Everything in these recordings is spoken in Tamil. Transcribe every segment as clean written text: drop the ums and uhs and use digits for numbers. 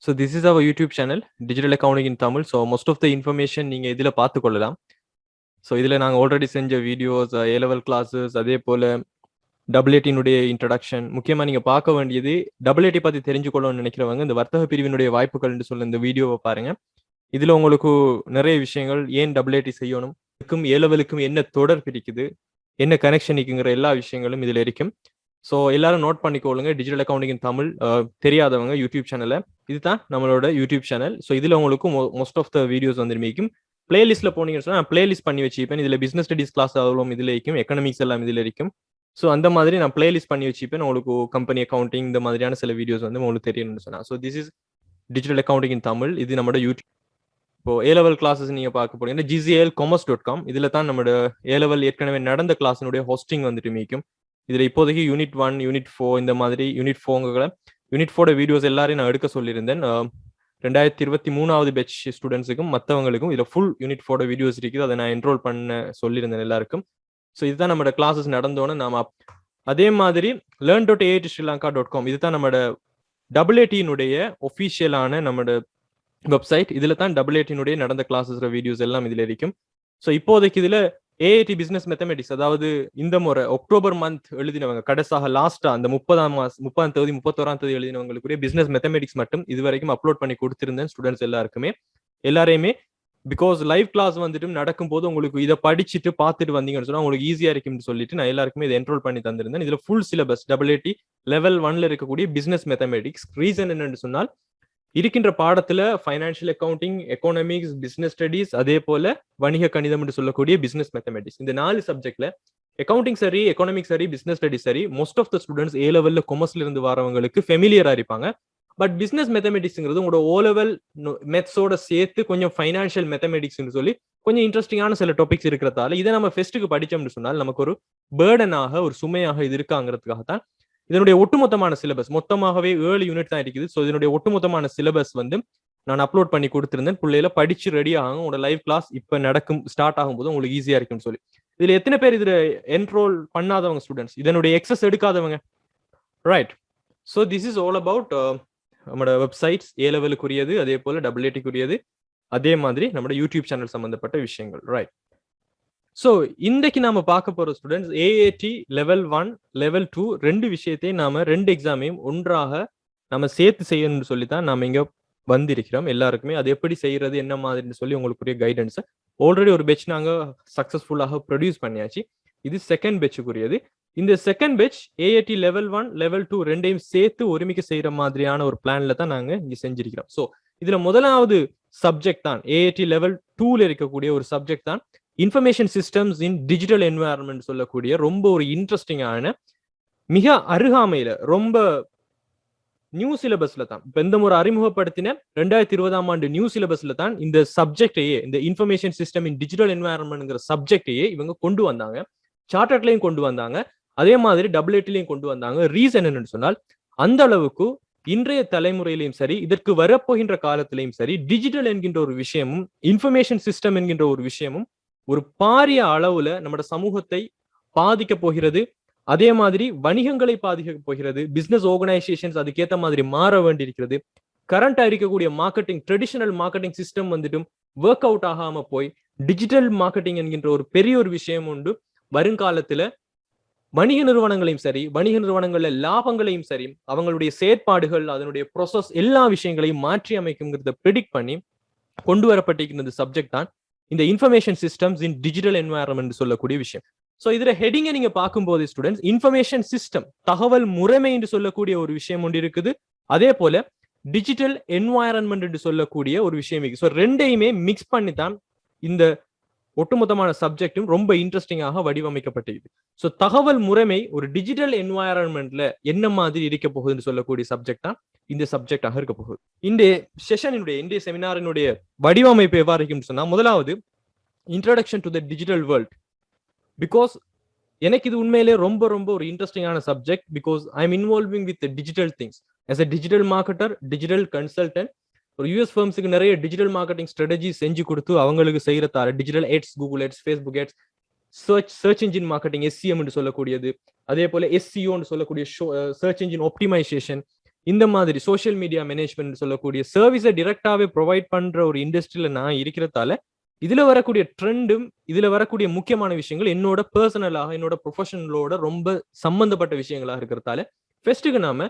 So this is our YouTube channel, Digital Accounting in Tamil. So most of the information நீங்க இதில் பார்த்துக்கொள்ளலாம். ஸோ இதில் நாங்கள் ஆல்ரெடி செஞ்ச வீடியோஸ், A-level classes, அதே போல் டபிள்யூடினுடைய இன்ட்ரடக்ஷன், முக்கியமாக நீங்கள் பார்க்க வேண்டியது டபிள்யூடி பற்றி தெரிஞ்சுக்கொள்ளணும்னு நினைக்கிறவங்க இந்த வர்த்தக பிரிவினுடைய வாய்ப்புகள்னு சொல்ல இந்த வீடியோவை பாருங்கள். இதில் உங்களுக்கு நிறைய விஷயங்கள் ஏன் டபிள்யூடி செய்யணும், இதுக்கும் A-levelக்கும் என்ன தொடர் பிரிக்குது, என்ன கனெக்ஷன் இருக்குங்கிற எல்லா விஷயங்களும் இதில் இருக்கும். ஸோ எல்லாரும் நோட் பண்ணிக்கொள்ளுங்க. டிஜிட்டல் அக்கௌண்டிங் இன் தமிழ் தெரியாதவங்க யூடியூப் சேனலை, இதுதான் நம்மளோட யூடியூப் சேனல். ஸோ இதில் உங்களுக்கு மோஸ்ட் ஆஃப் த வீடியோஸ் வந்துருக்கும். பிளேலிஸ்ட்டில் போனீங்கன்னு சொன்னால் நான் பிளேலிஸ்ட் பண்ணி வச்சுப்பேன். இதில் பிஸ்னஸ் ஸ்டடிஸ் கிளாஸ் அவ்வளோ இதில் இருக்கும், எக்கனாமிக்ஸ் எல்லாம் இதில் இருக்கும். ஸோ அந்த மாதிரி நான் பிளேலிஸ்ட் பண்ணி வச்சுப்பேன். உங்களுக்கு கம்பெனி அக்கௌண்டிங் இந்த மாதிரியான சில வீடியோஸ் வந்து உங்களுக்கு தெரியணும்னு சொன்னால். So this is digital accounting in Tamil. இது நம்மளோட யூடியூப். இப்போ A-level கிளாஸஸ் நீங்கள் பார்க்க போறீங்கன்னா gzlcommerce.com இதில் தான் நம்மளோட A-level ஏற்கனவே நடந்த கிளாஸினுடைய ஹோஸ்டிங் வந்துட்டு மீக்கும். இதில் இப்போதைக்கு யூனிட் 1, யூனிட் 4 இந்த மாதிரி யூனிட் 4 வீடியோஸ் எல்லாரையும் நான் எடுக்க சொல்லியிருந்தேன். 2023 பேட்ச் ஸ்டூடெண்ட்ஸுக்கும் மற்றவங்களுக்கும் இதில் ஃபுல் யூனிட் 4 வீடியோஸ் இருக்குது. அதை நான் என்ரோல் பண்ண சொல்லியிருந்தேன் எல்லாருக்கும். ஸோ இதுதான் நம்மளோட கிளாஸஸ் நடந்தோன்னு நாம அதே மாதிரி learn.aiitsrilanka.com இதுதான் நம்மளோட WAT-னுடைய ஒஃபிஷியலான நம்மளோட வெப்சைட். இதில் தான் WAT-னுடைய நடந்த கிளாஸஸ் வீடியோஸ் எல்லாம் இதில் இருக்கும். ஸோ இப்போதைக்கு இதில் AIT பிசினஸ் மேத்தமெட்டிக்ஸ், அதாவது இந்த முறை அக்டோபர் மந்த் எழுதினவங்க, கடைசாக லாஸ்டா அந்த 30ஆம் தேதி 31ஆம் தேதி எழுதினவங்களுக்குரிய பிசினஸ் மேத்தமெட்டிக்ஸ் மட்டும் இது வரைக்கும் அப்லோட் பண்ணி கொடுத்திருந்தேன் ஸ்டூடெண்ட்ஸ் எல்லாரையுமே. பிகாஸ் லைவ் கிளாஸ் வந்துட்டு நடக்கும் போது உங்களுக்கு இதை படிச்சுட்டு பார்த்துட்டு வந்தீங்கன்னு சொன்னா உங்களுக்கு ஈஸியா இருக்கும்னு சொல்லிட்டு நான் எல்லாருக்குமே இதை என்ரோல் பண்ணி தந்திருந்தேன். இதுல ஃபுல் சிலபஸ் WAT level 1 இருக்கக்கூடிய பிசினஸ் மேத்தமெட்டிக்ஸ். ரீசன் என்னன்னு சொன்னால் இருக்கின்ற பாடத்துல financial accounting, economics, business studies, அதே போல வணிக கணிதம் என்று சொல்லக்கூடிய பிசினஸ் மேத்தமெட்டிக்ஸ், இந்த 4 சப்ஜெக்ட்ல அக்கௌண்டிங் சரி, எக்கனாமிக்ஸ் சரி, பிசினஸ் ஸ்டடிஸ் சரி, most of the students A-level கொமர்ஸ்ல இருந்து வரவங்களுக்கு ஃபெமிலியரா இருப்பாங்க. பட் பிசினஸ் மேத்தமெட்டிக்ஸ்ங்கிறது உங்களோட O-level மெத்ஸோட சேர்த்து கொஞ்சம் ஃபைனான்சியல் மேத்தமெட்டிக்ஸ்னு சொல்லி கொஞ்சம் இன்ட்ரெஸ்டிங்கான சில டாபிக்ஸ் இருக்கிறதால இதை நம்ம ஃபெஸ்ட்டுக்கு படிச்சோம்னு சொன்னால் நமக்கு ஒரு பேர்டனாக, ஒரு சுமையாக இது இருக்காங்கிறதுக்காக தான் இதனுடைய ஒட்டுமொத்தமான சிலபஸ் மொத்தமாகவே 7 யூனிட் தான் இருக்குது. ஸோ இதனுடைய ஒட்டுமொத்தமான சிலபஸ் வந்து நான் அப்லோட் பண்ணி கொடுத்திருந்தேன். பிள்ளையில படிச்சு ரெடி ஆகும், உங்களோட லைவ் கிளாஸ் இப்ப நடக்கும் ஸ்டார்ட் ஆகும்போது உங்களுக்கு ஈஸியா இருக்கும்னு சொல்லி. இதுல எத்தனை பேர் இதுல என்ரோல் பண்ணாதவங்க ஸ்டூடெண்ட்ஸ், இதனுடைய எக்ஸஸ் எடுக்காதவங்க? Right. So this is all about நம்மளோட வெப்சைட்ஸ், A-levelக்குரியது, அதே போல WAT-க்குரியது, அதே மாதிரி நம்மளோட யூடியூப் சேனல் சம்பந்தப்பட்ட விஷயங்கள். ரைட். ஸோ இன்றைக்கு நாம பார்க்க போற ஸ்டூடெண்ட்ஸ் AAT level 1, level 2 ரெண்டு விஷயத்தையும் நாம 2 எக்ஸாமையும் ஒன்றாக நம்ம சேர்த்து செய்யணும்னு சொல்லித்தான் நாம இங்க வந்திருக்கிறோம். எல்லாருக்குமே அது எப்படி செய்யறது, என்ன மாதிரின்னு சொல்லி உங்களுக்குரிய கைடன்ஸ் ஆல்ரெடி ஒரு பேட்ச் நாங்க சக்சஸ்ஃபுல்லாக ப்ரொடியூஸ் பண்ணியாச்சு. இது செகண்ட் பேட்சுக்குரியது. இந்த second batch AAT level 1, level 2 ரெண்டையும் சேர்த்து ஒருமிக்க செய்யற மாதிரியான ஒரு பிளான்ல தான் நாங்க இங்க செஞ்சிருக்கிறோம். ஸோ இதுல முதலாவது சப்ஜெக்ட் தான் AAT level 2ல இருக்கக்கூடிய ஒரு சப்ஜெக்ட் தான் information systems in digital environment சொல்லக்கூடிய ரொம்ப ஒரு இன்ட்ரெஸ்டிங்கான, மிக அருகாமையில, ரொம்ப நியூ சிலபஸ்ல தான் இப்ப இந்த முறை அறிமுகப்படுத்தின 2020 நியூ சிலபஸ்ல தான் இந்த சப்ஜெக்டையே, இந்த இன்ஃபர்மேஷன் சிஸ்டம் இன் டிஜிட்டல் என்வாயர்மெண்ட்ங்கிற சப்ஜெக்டையே இவங்க கொண்டு வந்தாங்க. சார்ட்டர்ட்லயும் கொண்டு வந்தாங்க, அதே மாதிரி WAT-லயும் கொண்டு வந்தாங்க. ரீசன் என்னன்னு சொன்னால் அந்த அளவுக்கு இன்றைய தலைமுறையிலையும் சரி, இதற்கு வரப்போகின்ற காலத்திலையும் சரி, டிஜிட்டல் என்கின்ற ஒரு விஷயமும் இன்ஃபர்மேஷன் சிஸ்டம் என்கின்ற ஒரு விஷயமும் ஒரு பாரிய அளவுல நம்ம சமூகத்தை பாதிக்க போகிறது. அதே மாதிரி வணிகங்களை பாதிக்க போகிறது. பிசினஸ் ஆர்கனைசேஷன்ஸ் அதுக்கேற்ற மாதிரி மாற வேண்டியிருக்கிறது. கரண்டா இருக்கக்கூடிய மார்க்கெட்டிங், ட்ரெடிஷனல் மார்க்கெட்டிங் சிஸ்டம் வந்துட்டும் ஒர்க் அவுட் ஆகாம போய் டிஜிட்டல் மார்க்கெட்டிங் என்கின்ற ஒரு பெரிய ஒரு விஷயம் உண்டு. வருங்காலத்துல வணிக நிறுவனங்களையும் சரி, வணிக நிறுவனங்கள்ல லாபங்களையும் சரி, அவங்களுடைய செயற்பாடுகள், அதனுடைய ப்ராசஸ், எல்லா விஷயங்களையும் மாற்றி அமைக்குங்கிறத ப்ரெடிக்ட் பண்ணி கொண்டு வரப்பட்டிருக்கிற சப்ஜெக்ட் தான் இந்த information systems in digital environment சொல்லக்கூடிய விஷயம். ஸோ இதுல ஹெடிங்கை நீங்க பார்க்கும்போது ஸ்டூடெண்ட்ஸ், இன்ஃபர்மேஷன் சிஸ்டம், தகவல் முறைமை என்று சொல்லக்கூடிய ஒரு விஷயம் ஒன்று இருக்குது. அதே போல டிஜிட்டல் என்வாயர்மெண்ட் என்று சொல்லக்கூடிய ஒரு விஷயம் இருக்கு. ஸோ ரெண்டையுமே மிக்ஸ் பண்ணி தான் இந்த ஒட்டுமொத்தமான சப்ஜெக்டும் ரொம்ப இன்ட்ரெஸ்டிங்காக வடிவமைக்கப்பட்டிருக்கு. ஸோ தகவல் முறைமை ஒரு டிஜிட்டல் என்வாயர்மெண்ட்ல என்ன மாதிரி இருக்க போகுதுன்னு சொல்லக்கூடிய சப்ஜெக்ட் தான் இந்த சப்ஜெக்டாக இருக்க போகுது. இன்றைய செஷனினுடைய, இன்றைய செமினாரினுடைய வடிவமைப்பு எவ்வாறு இருக்குன்னு சொன்னா, முதலாவது introduction to the digital world. Because எனக்கு இது உண்மையிலே ரொம்ப ரொம்ப ஒரு இன்ட்ரெஸ்டிங்கான subject. Because I am involving with digital things as a digital marketer, digital consultant. ஒரு US ஃபர்ம்ஸுக்கு நிறைய டிஜிட்டல் மார்க்கெட்டிங் ஸ்ட்ராட்டஜி செஞ்சு கொடுத்து அவங்களுக்கு செய்யறதால digital ads, Google ads, Facebook ads, search engine marketing SCM என்று சொல்லக்கூடியது, அதே போல SEO சொல்லக்கூடிய சர்ச் இன்ஜின் ஆப்டிமைசேஷன், இந்த மாதிரி சோஷியல் மீடியா மேனேஜ்மெண்ட் சொல்லக்கூடிய சர்வீஸை டிரெக்டாவே ப்ரொவைட் பண்ற ஒரு இண்டஸ்ட்ரியில நான் இருக்கிறதால இதுல வரக்கூடிய ட்ரெண்டும் இதுல வரக்கூடிய முக்கியமான விஷயங்கள் என்னோட பர்சனலாக என்னோட ப்ரொஃபஷனலோட ரொம்ப சம்பந்தப்பட்ட விஷயங்களாக இருக்கிறதால ஃபர்ஸ்ட்டுக்கு நாம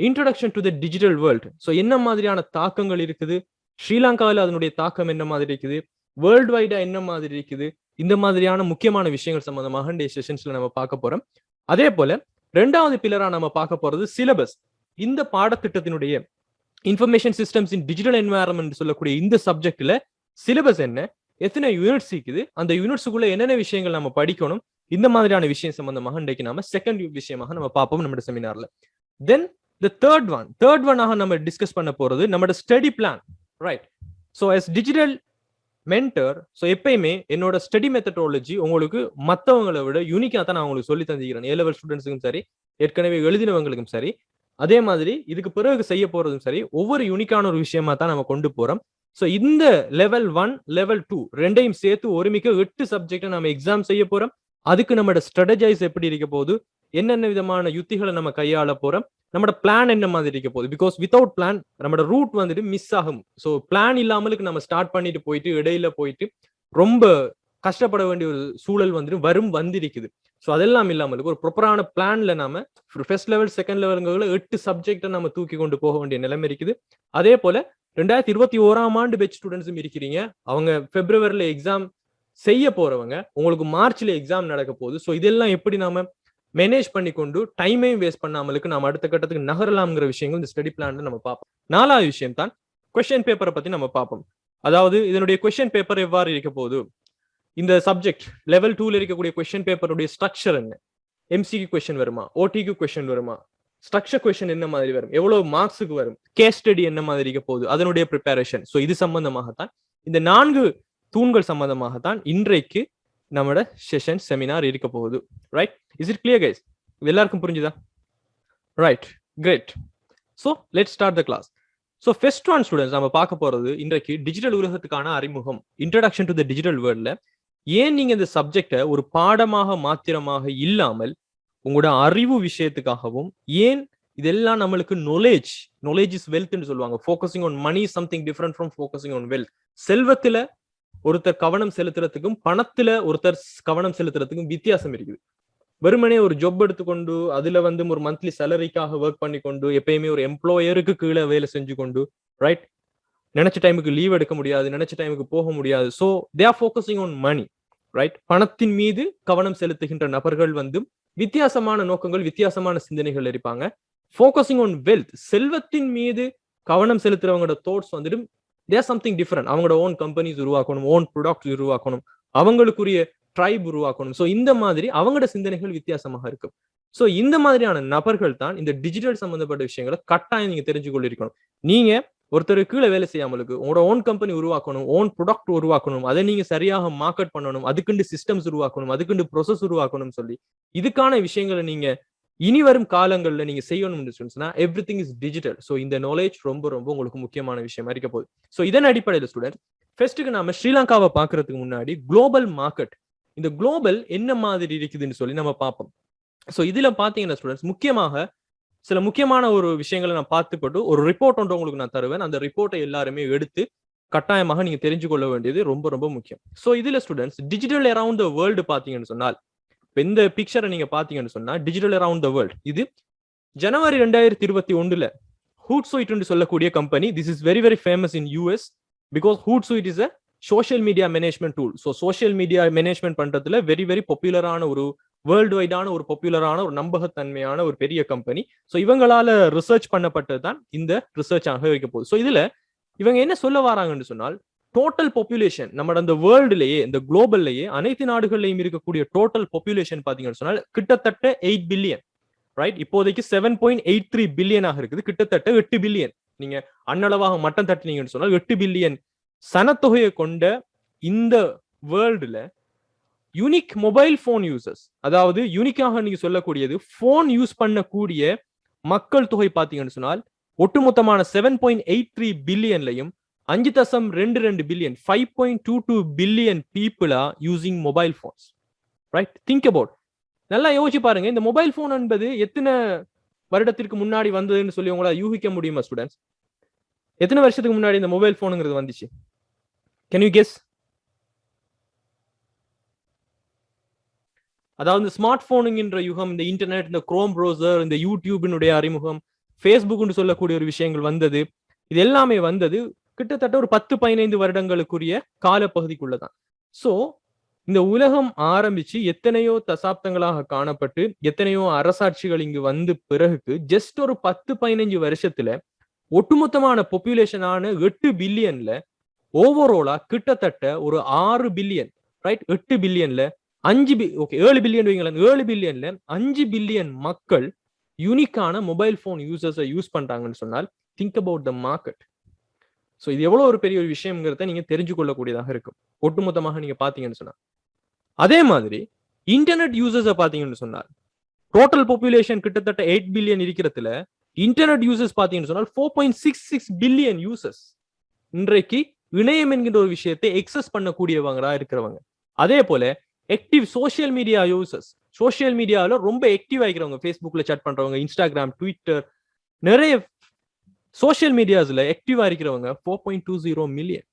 introduction to the digital world. So என்ன மாதிரியான தாக்கங்கள் இருக்குது, ஸ்ரீலங்காவில் அதனுடைய தாக்கம் என்ன மாதிரி இருக்குது, வேர்ல்டு வைடா என்ன மாதிரி இருக்குது, இந்த மாதிரியான முக்கியமான விஷயங்கள் சம்பந்தமாக இந்த செஷன்ஸ்ல நம்ம பார்க்க போறோம். அதே போல ரெண்டாவது பில்லரா நம்ம பார்க்க போறது சிலபஸ். இந்த பாடத்திட்டத்தினுடைய information systems in digital environment சொல்லக்கூடிய இந்த சப்ஜெக்ட்ல சிலபஸ் என்ன, எத்தனை யூனிட்ஸ் இருக்குது, அந்த யூனிட்ஸுக்குள்ள என்னென்ன விஷயங்கள் நம்ம படிக்கணும், இந்த மாதிரியான விஷயம் சம்பந்தமாக இன்றைக்கு நாம செகண்ட் விஷயமாக நம்ம பார்ப்போம் நம்மளோட செமினார்ல. தென் த தேர்ட் ஒன்னாக நம்ம டிஸ்கஸ் பண்ண போறது நம்மளோட study plan, right? So as digital mentor, so எப்பயுமே என்னோட ஸ்டடி மெத்தடாலஜி உங்களுக்கு மற்றவங்களை விட யூனிக்காக தான் நான் உங்களுக்கு சொல்லி தந்திக்கிறேன். A-level ஸ்டூடெண்ட்ஸுக்கும் சரி, ஏற்கனவே எழுதினவங்களுக்கும் சரி, அதே மாதிரி இதுக்கு பிறகு செய்ய போறதும் சரி, ஒவ்வொரு யூனிக்கான ஒரு விஷயமா தான் நம்ம கொண்டு போறோம். ஸோ இந்த லெவல் 1 லெவல் 2 ரெண்டையும் சேர்த்து ஒருமிக்க 8 சப்ஜெக்டை நம்ம எக்ஸாம் செய்ய போறோம். அதுக்கு நம்மளோட ஸ்ட்ராட்டஜைஸ் எப்படி இருக்க போகுது, என்னென்ன விதமான யுத்திகளை நம்ம கையாள போறோம், நம்மளோட பிளான் என்ன மாதிரி இருக்க போகுது. பிகாஸ் வித்தவுட் பிளான் நம்மளோட ரூட் வந்துட்டு மிஸ் ஆகும். ஸோ பிளான் இல்லாமலுக்கு நம்ம ஸ்டார்ட் பண்ணிட்டு போயிட்டு இடையில போயிட்டு ரொம்ப கஷ்டப்பட வேண்டிய ஒரு சூழல் வந்துட்டு வந்திருக்குது. ஸோ அதெல்லாம் இல்லாமலுக்கு ஒரு ப்ராப்பரான பிளான்ல நாம ஃபர்ஸ்ட் லெவல் செகண்ட் லெவலுங்கிற 8 சப்ஜெக்டை நம்ம தூக்கி கொண்டு போக வேண்டிய நிலைமை இருக்குது. அதே போல 2021ஆம் ஆண்டு பெட்ச் ஸ்டூடெண்ட்ஸும் இருக்கிறீங்க. அவங்க பிப்ரவரியில எக்ஸாம் செய்ய போறவங்க, உங்களுக்கு மார்ச்ல எக்ஸாம் நடக்க போகுது. ஸோ இதெல்லாம் எப்படி நாம மேனேஜ் பண்ணி கொண்டு டைமையும் வேஸ்ட் பண்ணாமலுக்கு நாம அடுத்த கட்டத்துக்கு நகரலாம்ங்கிற விஷயங்கள் இந்த ஸ்டடி பிளான்ல நம்ம பார்ப்போம். 4வது விஷயம் தான் கொஸ்டின் பேப்பரை பத்தி நம்ம பார்ப்போம். அதாவது இதனுடைய கொஸ்டின் பேப்பர் எவ்வாறு இருக்க போகுது, இந்த சப்ஜெக்ட் லெவல் 2ல இருக்கக்கூடிய கொஸ்டின் பேப்பருடைய ஸ்ட்ரக்சர் என்ன, MCQ கொஸ்டின் வருமா, OTQ கொஸ்டின் வருமா, ஸ்ட்ரக்சர் கொஸ்டின் என்ன மாதிரி வரும், எவ்வளவு மார்க்ஸுக்கு வரும், கேஸ் ஸ்டடி என்ன மாதிரி இருக்க போகுது, அதனுடைய ப்ரிப்பரேஷன். ஸோ இது சம்பந்தமாகத்தான், இந்த 4 தூண்கள் சம்பந்தமாகத்தான் இன்றைக்கு நம்மளோட செஷன் செமினார் இருக்க போகுது. Right? Is it clear guys? இது எல்லாருக்கும் புரிஞ்சுதா? Right, great. So let's start the class. So first one students நம்ம பார்க்க போறது இன்றைக்கு டிஜிட்டல் உலகத்துக்கான அறிமுகம், இன்ட்ரடக்ஷன் டு த டிஜிட்டல் வேர்ல்ட்ல ஏன் நீங்க இந்த சப்ஜெக்டை ஒரு பாடமாக மாத்திரமாக இல்லாமல் உங்களோட அறிவு விஷயத்துக்காகவும், ஏன் இதெல்லாம் நம்மளுக்கு knowledge இஸ் வெல்த்னு சொல்லுவாங்க. Focusing on money something different from focusing on wealth. செல்வத்துல ஒருத்தர் கவனம் செலுத்துறதுக்கும் பணத்துல ஒருத்தர் கவனம் செலுத்துறதுக்கும் வித்தியாசம் இருக்குது. வெறுமனே ஒரு ஜாப் எடுத்துக்கொண்டு அதுல ஒரு மந்த்லி சேலரிக்காக ஒர்க் பண்ணி கொண்டு எப்பயுமே ஒரு எம்ப்ளாயருக்கு கீழே வேலை செஞ்சு கொண்டு, ரைட், நினைச்ச டைமுக்கு லீவ் எடுக்க முடியாது, நினைச்ச டைமுக்கு போக முடியாது. So they are focusing on money, right? பணத்தின் மீது கவனம் செலுத்துகின்ற நபர்கள் வித்தியாசமான நோக்கங்கள், வித்தியாசமான சிந்தனைகள் இருப்பாங்க. ஃபோக்கஸிங் ஆன் வெல்த், செல்வத்தின் மீது கவனம் செலுத்துறவங்களோட தோட்ஸ் தேர் சம்திங் டிஃபரெண்ட். அவங்களோட ஓன் கம்பெனிஸ் உருவாக்கணும், ஓன் ப்ராடக்ட்ஸ் உருவாக்கணும், அவங்களுக்குரிய ட்ரைப் உருவாக்கணும். ஸோ இந்த மாதிரி அவங்களோட சிந்தனைகள் வித்தியாசமாக இருக்கும். ஸோ இந்த மாதிரியான நபர்கள் தான் இந்த டிஜிட்டல் சம்பந்தப்பட்ட விஷயங்களை கட்டாயம் நீங்க தெரிஞ்சு கொண்டிருக்கணும். நீங்க ஒருத்தர் கீழே வேலை செய்யாமலுக்கு உங்களோட ஓன் கம்பெனி உருவாக்கணும், ஓன் ப்ராடக்ட் உருவாக்கணும், அதை நீங்க சரியாக மார்க்கெட் பண்ணணும், அதுக்குண்டு சிஸ்டம்ஸ் உருவாக்கணும், அதுக்குண்டு ப்ரொசஸ் உருவாக்கணும் சொல்லி இதுக்கான விஷயங்களை நீங்க இனி வரும் காலங்கள்ல நீங்க செய்யணும்னு சொன்னா எவ்ரிதிங் இஸ் டிஜிட்டல். ஸோ இந்த நாலேஜ் ரொம்ப ரொம்ப உங்களுக்கு முக்கியமான விஷயமா இருக்க போகுது. ஸோ இதன் அடிப்படையில் ஸ்டூடெண்ட் ஃபர்ஸ்ட்டுக்கு நாம ஸ்ரீலங்காவை பாக்குறதுக்கு முன்னாடி குளோபல் மார்க்கெட், இந்த குளோபல் என்ன மாதிரி இருக்குதுன்னு சொல்லி நம்ம பார்ப்போம். ஸோ இதுல பாத்தீங்கன்னா ஸ்டூடெண்ட்ஸ் முக்கியமாக சில முக்கியமான ஒரு விஷயங்களை நான் பார்த்துக்கொண்டு ஒரு ரிப்போர்ட் ஒன்று உங்களுக்கு நான் தருவேன். அந்த ரிப்போர்ட்டை எல்லாருமே எடுத்து கட்டாயமாக நீங்க தெரிஞ்சு கொள்ள வேண்டியது ரொம்ப ரொம்ப முக்கியம். ஸோ இதுல students digital around the world பாத்தீங்கன்னு சொன்னால், இந்த பிக்சரை நீங்க பாத்தீங்கன்னு சொன்னா டிஜிட்டல் அரவுண்ட் த வேர்ல்ட், இது ஜனவரி 2021ல ஹூட்சூயிட் சொல்லக்கூடிய company. This is very very famous in US because Hootsuite is a social media management tool. So social media management பண்றதுல வெரி வெரி பாப்புலரான ஒரு வேர்ல்டு வைடான ஒரு பாப்புலரான ஒரு நம்பகத்தன்மையான ஒரு பெரிய கம்பெனி. ஸோ இவங்களால ரிசர்ச் பண்ணப்பட்டது தான் இந்த ரிசர்ச் ஆக இருக்க போகுது. ஸோ இதுல இவங்க என்ன சொல்ல வராங்கன்னு சொன்னால், டோட்டல் பாப்புலேஷன் நம்ம அந்த வேர்ல்டுலயே இந்த குளோபல்லையே அனைத்து நாடுகள்லையும் இருக்கக்கூடிய டோட்டல் பாப்புலேஷன் பாத்தீங்கன்னு சொன்னால் கிட்டத்தட்ட 8 பில்லியன், ரைட்? இப்போதைக்கு 7.83 பில்லியனாக இருக்குது. கிட்டத்தட்ட 8 பில்லியன் நீங்க அன்னளவாக மட்டம் தட்டினீங்கன்னு சொன்னால் 8 பில்லியன் சனத்தொகையை கொண்ட இந்த வேர்ல்டுல யூனிக் மொபைல் போன் யூசர்ஸ், அதாவது யூனிக்காக நீங்க சொல்லக்கூடியது போன் யூஸ் பண்ணக்கூடிய மக்கள் தொகை பாத்தீங்கன்னு சொன்னால் ஒட்டுமொத்தமான 7.83 பில்லியன்லையும் 5.22 billion 5.22 billion people are using mobile phones, right? Think about, நல்லா யோசிச்சு பாருங்க. இந்த மொபைல் போன் என்பது எத்தனை வருடத்திற்கு முன்னாடி வந்ததுன்னு சொல்லி உங்களால யூகிக்க முடியுமா ஸ்டூடெண்ட்ஸ்? எத்தனை வருஷத்துக்கு முன்னாடி இந்த மொபைல் போனுங்கிறது வந்துச்சு? Can you guess? அதாவது ஸ்மார்ட் போனுங்கிற யுகம், இந்த இன்டர்நெட், இந்த குரோம் ப்ரௌசர், இந்த யூடியூபினுடைய அறிமுகம், ஃபேஸ்புக்னு சொல்லக்கூடிய ஒரு விஷயங்கள் வந்தது. இது எல்லாமே வந்தது கிட்டத்தட்ட ஒரு 10-15 வருடங்களுக்குரிய காலப்பகுதிக்குள்ளதான். சோ இந்த உலகம் ஆரம்பிச்சு எத்தனையோ தசாப்தங்களாக காணப்பட்டு எத்தனையோ அரசாட்சிகள் இங்கு வந்து பிறகு ஜஸ்ட் ஒரு 10-15 வருஷத்துல ஒட்டுமொத்தமான பாப்புலேஷனான 8 பில்லியன்ல ஓவரோலா கிட்டத்தட்ட ஒரு 6 பில்லியன், ரைட்? 8 பில்லியன்ல 7 பில்லியன் வைங்களேன், 7 பில்லியன்ல 5 பில்லியன் மக்கள் யூனிக்கான மொபைல் போன் யூசர்ஸை யூஸ் பண்றாங்கன்னு சொன்னால் think about the market. So இது எவ்வளவு ஒரு பெரிய ஒரு விஷயம்ங்கிறத நீங்க தெரிஞ்சு கொள்ளக்கூடியதாக இருக்கும் ஒட்டுமொத்தமாக நீங்க பாத்தீங்கன்னு சொன்னா. அதே மாதிரி இன்டர்நெட் யூசர்ஸை பாத்தீங்கன்னு சொன்னால் டோட்டல் பாப்புலேஷன் கிட்டத்தட்ட 8 பில்லியன் இருக்கிறதுல இன்டர்நெட் யூசர்ஸ் பாத்தீங்கன்னு சொன்னால் 4.66 பில்லியன் யூசர்ஸ் இன்றைக்கு இணையம் என்கின்ற ஒரு விஷயத்தை எக்ஸஸ் பண்ணக்கூடியவங்களா இருக்கிறவங்க. அதே போல active social media users, social மீடியாவில் ரொம்ப ஆக்டிவ் ஆகிக்கிறவங்க, ஃபேஸ்புக்ல சாட் பண்றவங்க, இன்ஸ்டாகிராம், ட்விட்டர், நிறைய சோசியல் மீடியாஸ்ல ஆக்டிவா இருக்கிறவங்க 4.20 மில்லியன்,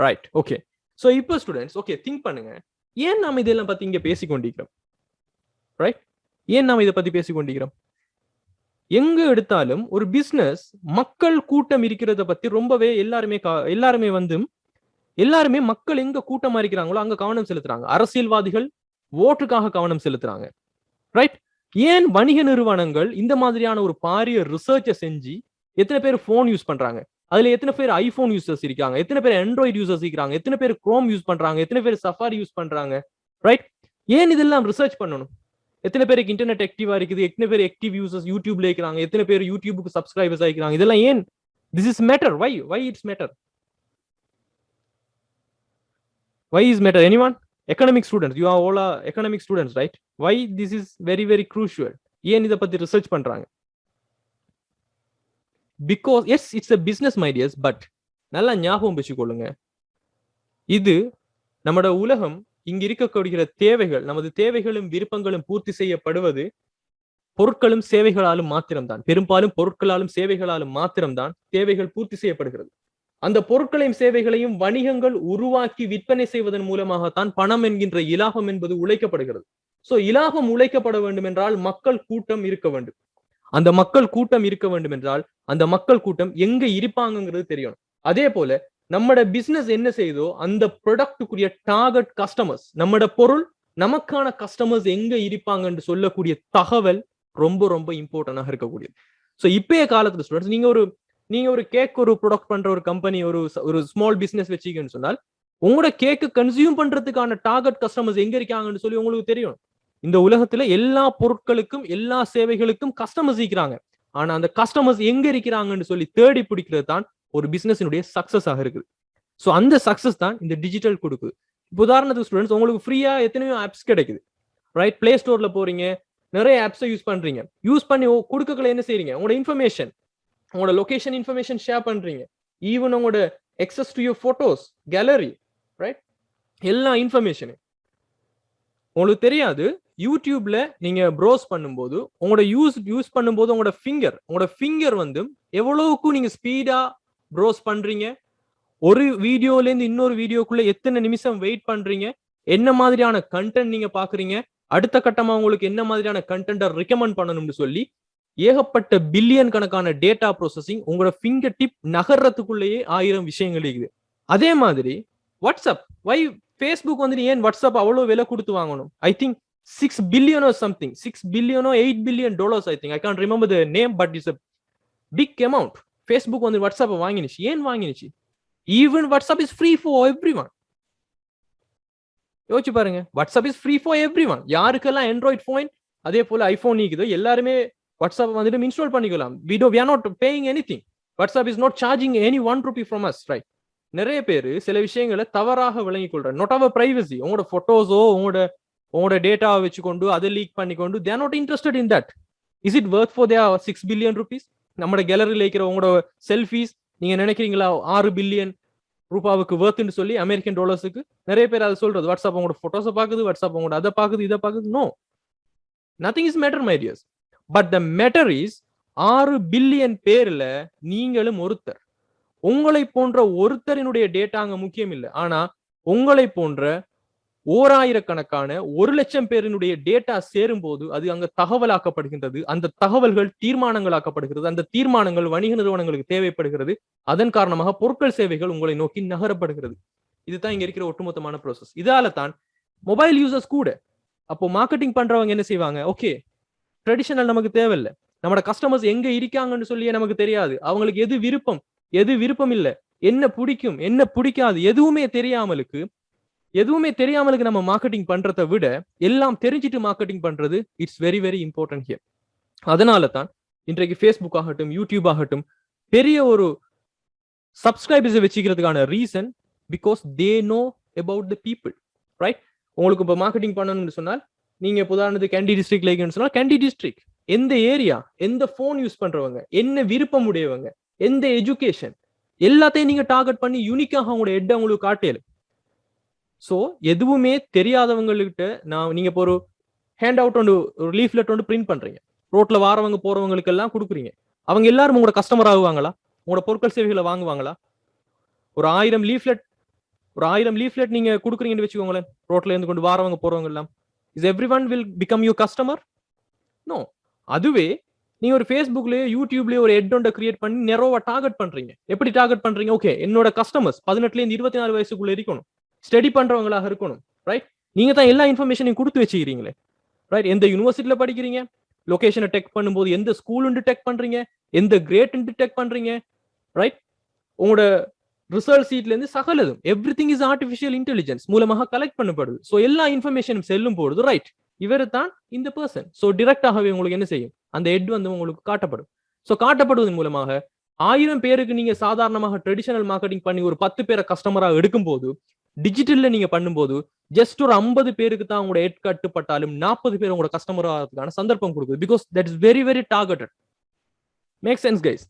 ரைட்? ஓகே, ஸோ இப்போ ஸ்டூடெண்ட்ஸ் ஓகே திங்க் பண்ணுங்க, ஏன் நாம இதெல்லாம் பத்தி இங்க பேசிக்கொண்டிருக்கிறோம், ரைட்? ஏன் நாம இதை பத்தி பேசிக்கொண்டிருக்கிறோம்? எங்க எடுத்தாலும் ஒரு பிசினஸ் மக்கள் கூட்டம் இருக்கிறத பத்தி ரொம்பவே எல்லாருமே மக்கள் எங்க கூட்டமா இருக்கிறாங்களோ அங்க கவனம் செலுத்துறாங்க. அரசியல்வாதிகள் ஓட்டுக்காக கவனம் செலுத்துறாங்க, ரைட்? ஏன் வணிக நிறுவனங்கள் இந்த மாதிரியான ஒரு பாரிய ரிசர்ச்சை செஞ்சு எத்தனை பேர் போன் யூஸ் பண்றாங்க, அதுல எத்தனை பேர் ஐபோன் யூசர்ஸ் இருக்காங்க, எத்தனை பேர் ஆண்ட்ராய்டு யூசர்ஸ் இருக்காங்க, எத்தனை பேர் குரோம் யூஸ் பண்றாங்க, எத்தனை பேர் சஃபாரி யூஸ் பண்றாங்க, ரைட்? ஏன் இதெல்லாம் ரிசர்ச் பண்ணணும்? எத்தனை பேருக்கு இன்டர்நெட் ஆக்டிவா இருக்குது, எத்தனை பேர் ஆக்டிவ் யூசர்ஸ் யூடியூப்ல இருக்கிறாங்க, எத்தனை பேர் யூடியூபுக்கு சப்ஸ்கிரைபர்ஸ் ஆகிக்கிறாங்க, இதெல்லாம் ஏன்? This is matter. Why it's matter? Why is matter? Anyone? Economic students, you are all economic students, right? Why this is very very crucial? ஏன் இத பத்தி ரிசர்ச் பண்றாங்க? Because yes, it's a business my dears, but நல்லா ஞாபகம் வச்சுக்கொள்ளுங்க, இது நம்மட உலகம், இங்க இருக்கக்கூடிய தேவைகள், நமது தேவைகளும் விருப்பங்களும் பூர்த்தி செய்யப்படுவது பொருட்களும் சேவைகளாலும் மாத்திரம்தான். பெரும்பாலும் பொருட்களாலும் சேவைகளாலும் மாத்திரம்தான் தேவைகள் பூர்த்தி செய்யப்படுகிறது. அந்த பொருட்களையும் சேவைகளையும் வணிகங்கள் உருவாக்கி விற்பனை செய்வதன் மூலமாகத்தான் பணம் என்கின்ற இலாபம் என்பது உழைக்கப்படுகிறது. சோ இலாபம் உழைக்கப்பட வேண்டும் என்றால் மக்கள் கூட்டம் இருக்க வேண்டும். அந்த மக்கள் கூட்டம் இருக்க வேண்டும் என்றால் அந்த மக்கள் கூட்டம் எங்க இருப்பாங்கிறது தெரியணும். அதே போல நம்மட பிசினஸ் என்ன செய்தோ அந்த ப்ராடக்ட்டுக்குரிய டார்கெட் கஸ்டமர்ஸ், நம்மட பொருள் நமக்கான கஸ்டமர்ஸ் எங்க இருப்பாங்கன்னு சொல்லக்கூடிய தகவல் ரொம்ப ரொம்ப இம்பார்ட்டன்டாக இருக்கக்கூடியது. சோ இப்பய காலத்துல ஸ்டூடெண்ட்ஸ், நீங்க ஒரு கேக் ஒரு ப்ராடக்ட் பண்ற ஒரு கம்பெனி, ஒரு ஸ்மால் பிசினஸ் வச்சிருக்கீங்கன்னு சொன்னால் உங்களோட கேக்கு கன்சியூம் பண்றதுக்கான டார்கெட் கஸ்டமர்ஸ் எங்க இருக்காங்கன்னு சொல்லி உங்களுக்கு தெரியும். இந்த உலகத்துல எல்லா பொருட்களுக்கும் எல்லா சேவைகளுக்கும் கஸ்டமர்ஸ் இருக்கிறாங்க. ஆனா அந்த கஸ்டமர்ஸ் எங்க இருக்கிறாங்கன்னு சொல்லி தேடி பிடிக்கிறது தான் ஒரு பிசினஸினுடைய சக்சஸ் ஆக இருக்குது. சோ அந்த சக்சஸ் தான் இந்த டிஜிட்டல் கொடுக்குது. இப்போ உதாரணத்துக்கு ஸ்டூடெண்ட்ஸ், உங்களுக்கு ஃப்ரீயா எத்தனையோ ஆப்ஸ் கிடைக்குது, ரைட்? பிளே ஸ்டோர்ல போறீங்க, நிறைய ஆப்ஸை யூஸ் பண்றீங்க. யூஸ் பண்ணி கொடுக்கல என்ன செய்றீங்க? உங்களோட இன்ஃபர்மேஷன், உங்களோட லொகேஷன் இன்ஃபர்மேஷன் ஷேர் பண்றீங்க. ஈவன் உங்களோட access to your photos, gallery, right? எல்லா இன்ஃபர்மேஷனும் உங்களுக்கு தெரியாது. யூடியூப்ல நீங்க ப்ரௌஸ் பண்ணும்போது உங்களோட யூஸ் பண்ணும்போது உங்களோட ஃபிங்கர் வந்து எவ்வளவுக்கு நீங்க ஸ்பீடா ப்ரௌஸ் பண்றீங்க, ஒரு வீடியோல இருந்து இன்னொரு வீடியோக்குள்ள எத்தனை நிமிஷம் வெயிட் பண்றீங்க, என்ன மாதிரியான கண்டென்ட் நீங்க பாக்குறீங்க, அடுத்த கட்டமா உங்களுக்கு என்ன மாதிரியான கண்டென்ட்டை ரெக்கமெண்ட் பண்ணணும்னு சொல்லி ஏகப்பட்ட பில்லியன் கணக்கான டேட்டா ப்ராசஸிங் உங்களோட ஃபிங்கர் டிப் நகர்றதுக்குள்ளேயே 1000 விஷயங்கள் இருக்குது. அதே மாதிரி வாட்ஸ்அப், வை ஃபேஸ்புக் வந்து ஏன் வாட்ஸ்அப் அவ்வளவு விலை கொடுத்து வாங்கணும்? I think 6 billion or something, 6 billion or $8 billion, I think. I can't remember the name, but it's a big amount. Facebook வந்து வாட்ஸ்அப் வாங்கினுச்சு. ஏன் வாங்கினுச்சு? Even WhatsApp is free for everyone. யோசிச்சு பாருங்க, WhatsApp is free for everyone. யாருக்கெல்லாம் ஆண்ட்ராய்ட் ஃபோன் அதே போல ஐபோன் இருக்குதோ எல்லாருமே வாட்ஸ்அப் வந்துட்டு இன்ஸ்டால் பண்ணிக்கலாம். we are not paying anything. WhatsApp is not charging any 1 rupee from us, right? நிறைய பேர் சில விஷயங்களை தவறாக விளங்கிக் கொள்றாங்க. not our privacy, உங்களோட போட்டோஸோ உங்களோட டேட்டாவை வச்சுக்கொண்டு அதை லீக் பண்ணிக்கொண்டு they are not interested in that. Is it worth for their 6 billion rupees? நம்மட கேலரியில் இருக்கிற உங்களோட செல்ஃபீஸ் நீங்க நினைக்கிறீங்களா 6 பில்லியன் ரூபாவுக்கு வர்த்னு சொல்லி அமெரிக்கன் டாலர்ஸுக்கு? நிறைய பேர் அதை சொல்றது. வாட்ஸ்அப் உங்களோட போட்டோஸை பாக்குது, வாட்ஸ்அப் உங்களோட அதை பாக்குது, இதை பாக்குது. No, nothing is matter, my dears. But the matter is 6 billion பேர்ல நீங்களும் ஒருத்தர். உங்களை போன்ற ஒருத்தரினுடைய டேட்டா அங்க முக்கியம் இல்லை. ஆனா உங்களை போன்ற ஓராயிரக்கணக்கான 1,00,000 பேரினுடைய டேட்டா சேரும் போது அது அங்க தகவலாக்கப்படுகின்றது. அந்த தகவல்கள் தீர்மானங்களாக்கப்படுகிறது. அந்த தீர்மானங்கள் வணிக நிறுவனங்களுக்கு தேவைப்படுகிறது. அதன் காரணமாக பொருட்கள் சேவைகள் உங்களை நோக்கி நகரப்படுகிறது. இதுதான் இங்க இருக்கிற ஒட்டுமொத்தமான ப்ரோசஸ். இதால தான் மொபைல் யூசர்ஸ் கூட அப்போ மார்க்கெட்டிங் பண்றவங்க என்ன செய்வாங்க, ஓகே ட்ரெடிஷனல் நமக்கு தேவையில்லை, நம்மளோட கஸ்டமர்ஸ் எங்க இருக்காங்கன்னு சொல்லியே நமக்கு தெரியாது, அவங்களுக்கு எது விருப்பம் எது விருப்பம் இல்லை, என்ன பிடிக்கும் என்ன பிடிக்காது எதுவுமே தெரியாமலுக்கு நம்ம மார்க்கெட்டிங் பண்றதை விட எல்லாம் தெரிஞ்சிட்டு மார்க்கெட்டிங் பண்றது it's very very important here. அதனால தான் இன்றைக்கு ஃபேஸ்புக் ஆகட்டும் யூடியூப் ஆகட்டும் பெரிய ஒரு சப்ஸ்கிரைபர்ஸை வச்சுக்கிறதுக்கான reason because they know about the people, right? உங்களுக்கு இப்போ மார்க்கெட்டிங் பண்ணணும்னு சொன்னால் நீங்க உதாரணத்துக்கு கேண்டி டிஸ்ட்ரிக்ட் லைக்னு சொன்னால் கேண்டி டிஸ்ட்ரிக்ட் எந்த ஏரியா, எந்த போன் யூஸ் பண்றவங்க, என்ன விருப்பம் உடையவங்க, எந்த எஜுகேஷன், எல்லாத்தையும் நீங்க டார்கெட் பண்ணி யூனிக்காக உங்களோட ஹெட் உங்களுக்கு காட்டேல. ஸோ எதுவுமே தெரியாதவங்ககிட்ட நீங்க இப்போ ஒரு ஹேண்ட் அவுட் ஒன்று ஒரு லீஃப்லெட் ஒன்று பிரிண்ட் பண்றீங்க, ரோட்ல வாரவங்க போறவங்களுக்கு எல்லாம் கொடுக்குறீங்க, அவங்க எல்லாரும் உங்களோட கஸ்டமர் ஆகுவாங்களா? உங்களோட பொருட்கள் சேவைகளை வாங்குவாங்களா? ஒரு 1000 லீஃப்லெட் நீங்க கொடுக்குறீங்கன்னு வச்சுக்கோங்களேன், ரோட்ல இருந்து கொண்டு வாரவங்க போறவங்க எல்லாம், is every one will become you customer? No. அதுவே நீங்க ஒரு ஃபேஸ்புக்லயோ யூடியூப்லயோ ஒரு ஹெட் ஒன்றை கிரியேட் பண்ணி நெரோவா டார்கெட் பண்றீங்க. எப்படி டார்கெட் பண்றீங்க? ஓகே என்னோட கஸ்டமர்ஸ் 18ல இருந்து 24 வயசுக்குள்ள இருக்கணும், ஸ்டடி பண்றவங்களாக இருக்கணும், ரைட்? நீங்க தான் எல்லா இன்ஃபர்மேஷனையும் கொடுத்து வச்சுக்கிறீங்களே, ரைட்? எந்த யூனிவர்சிட்டியில படிக்கிறீங்க, லொகேஷனை டெக் பண்ணும்போது எந்த ஸ்கூல் டெக் பண்றீங்க, எந்த கிரேட் டெக் பண்றீங்க, ரைட்? உங்களோட ரிசல்ட் சீட்ல இருந்து சகலதும் everything is artificial intelligence மூலமாக கலெக்ட் பண்ணப்படுது. ஸோ எல்லா இன்ஃபர்மேஷனும் செல்லும் பொழுது ரைட் இவர் தான் இந்த பர்சன். ஸோ டிரெக்டாகவே உங்களுக்கு என்ன செய்யும், அந்த ஹெட் வந்து உங்களுக்கு காட்டப்படும். ஸோ காட்டப்படுவதன் மூலமாக 1000 பேருக்கு நீங்க சாதாரணமாக ட்ரெடிஷனல் மார்க்கெட்டிங் பண்ணி ஒரு 10 பேரை கஸ்டமராக எடுக்கும் போது, டிஜிட்டல்ல நீங்க பண்ணும்போது ஜஸ்ட் ஒரு 50 பேருக்கு தான் உங்களோட ஹெட் கட்டுப்பட்டாலும் 40 பேர் உங்களோட கஸ்டமர் ஆகிறதுக்கான சந்தர்ப்பம் கொடுக்குது. Because that is very very targeted. Make sense guys?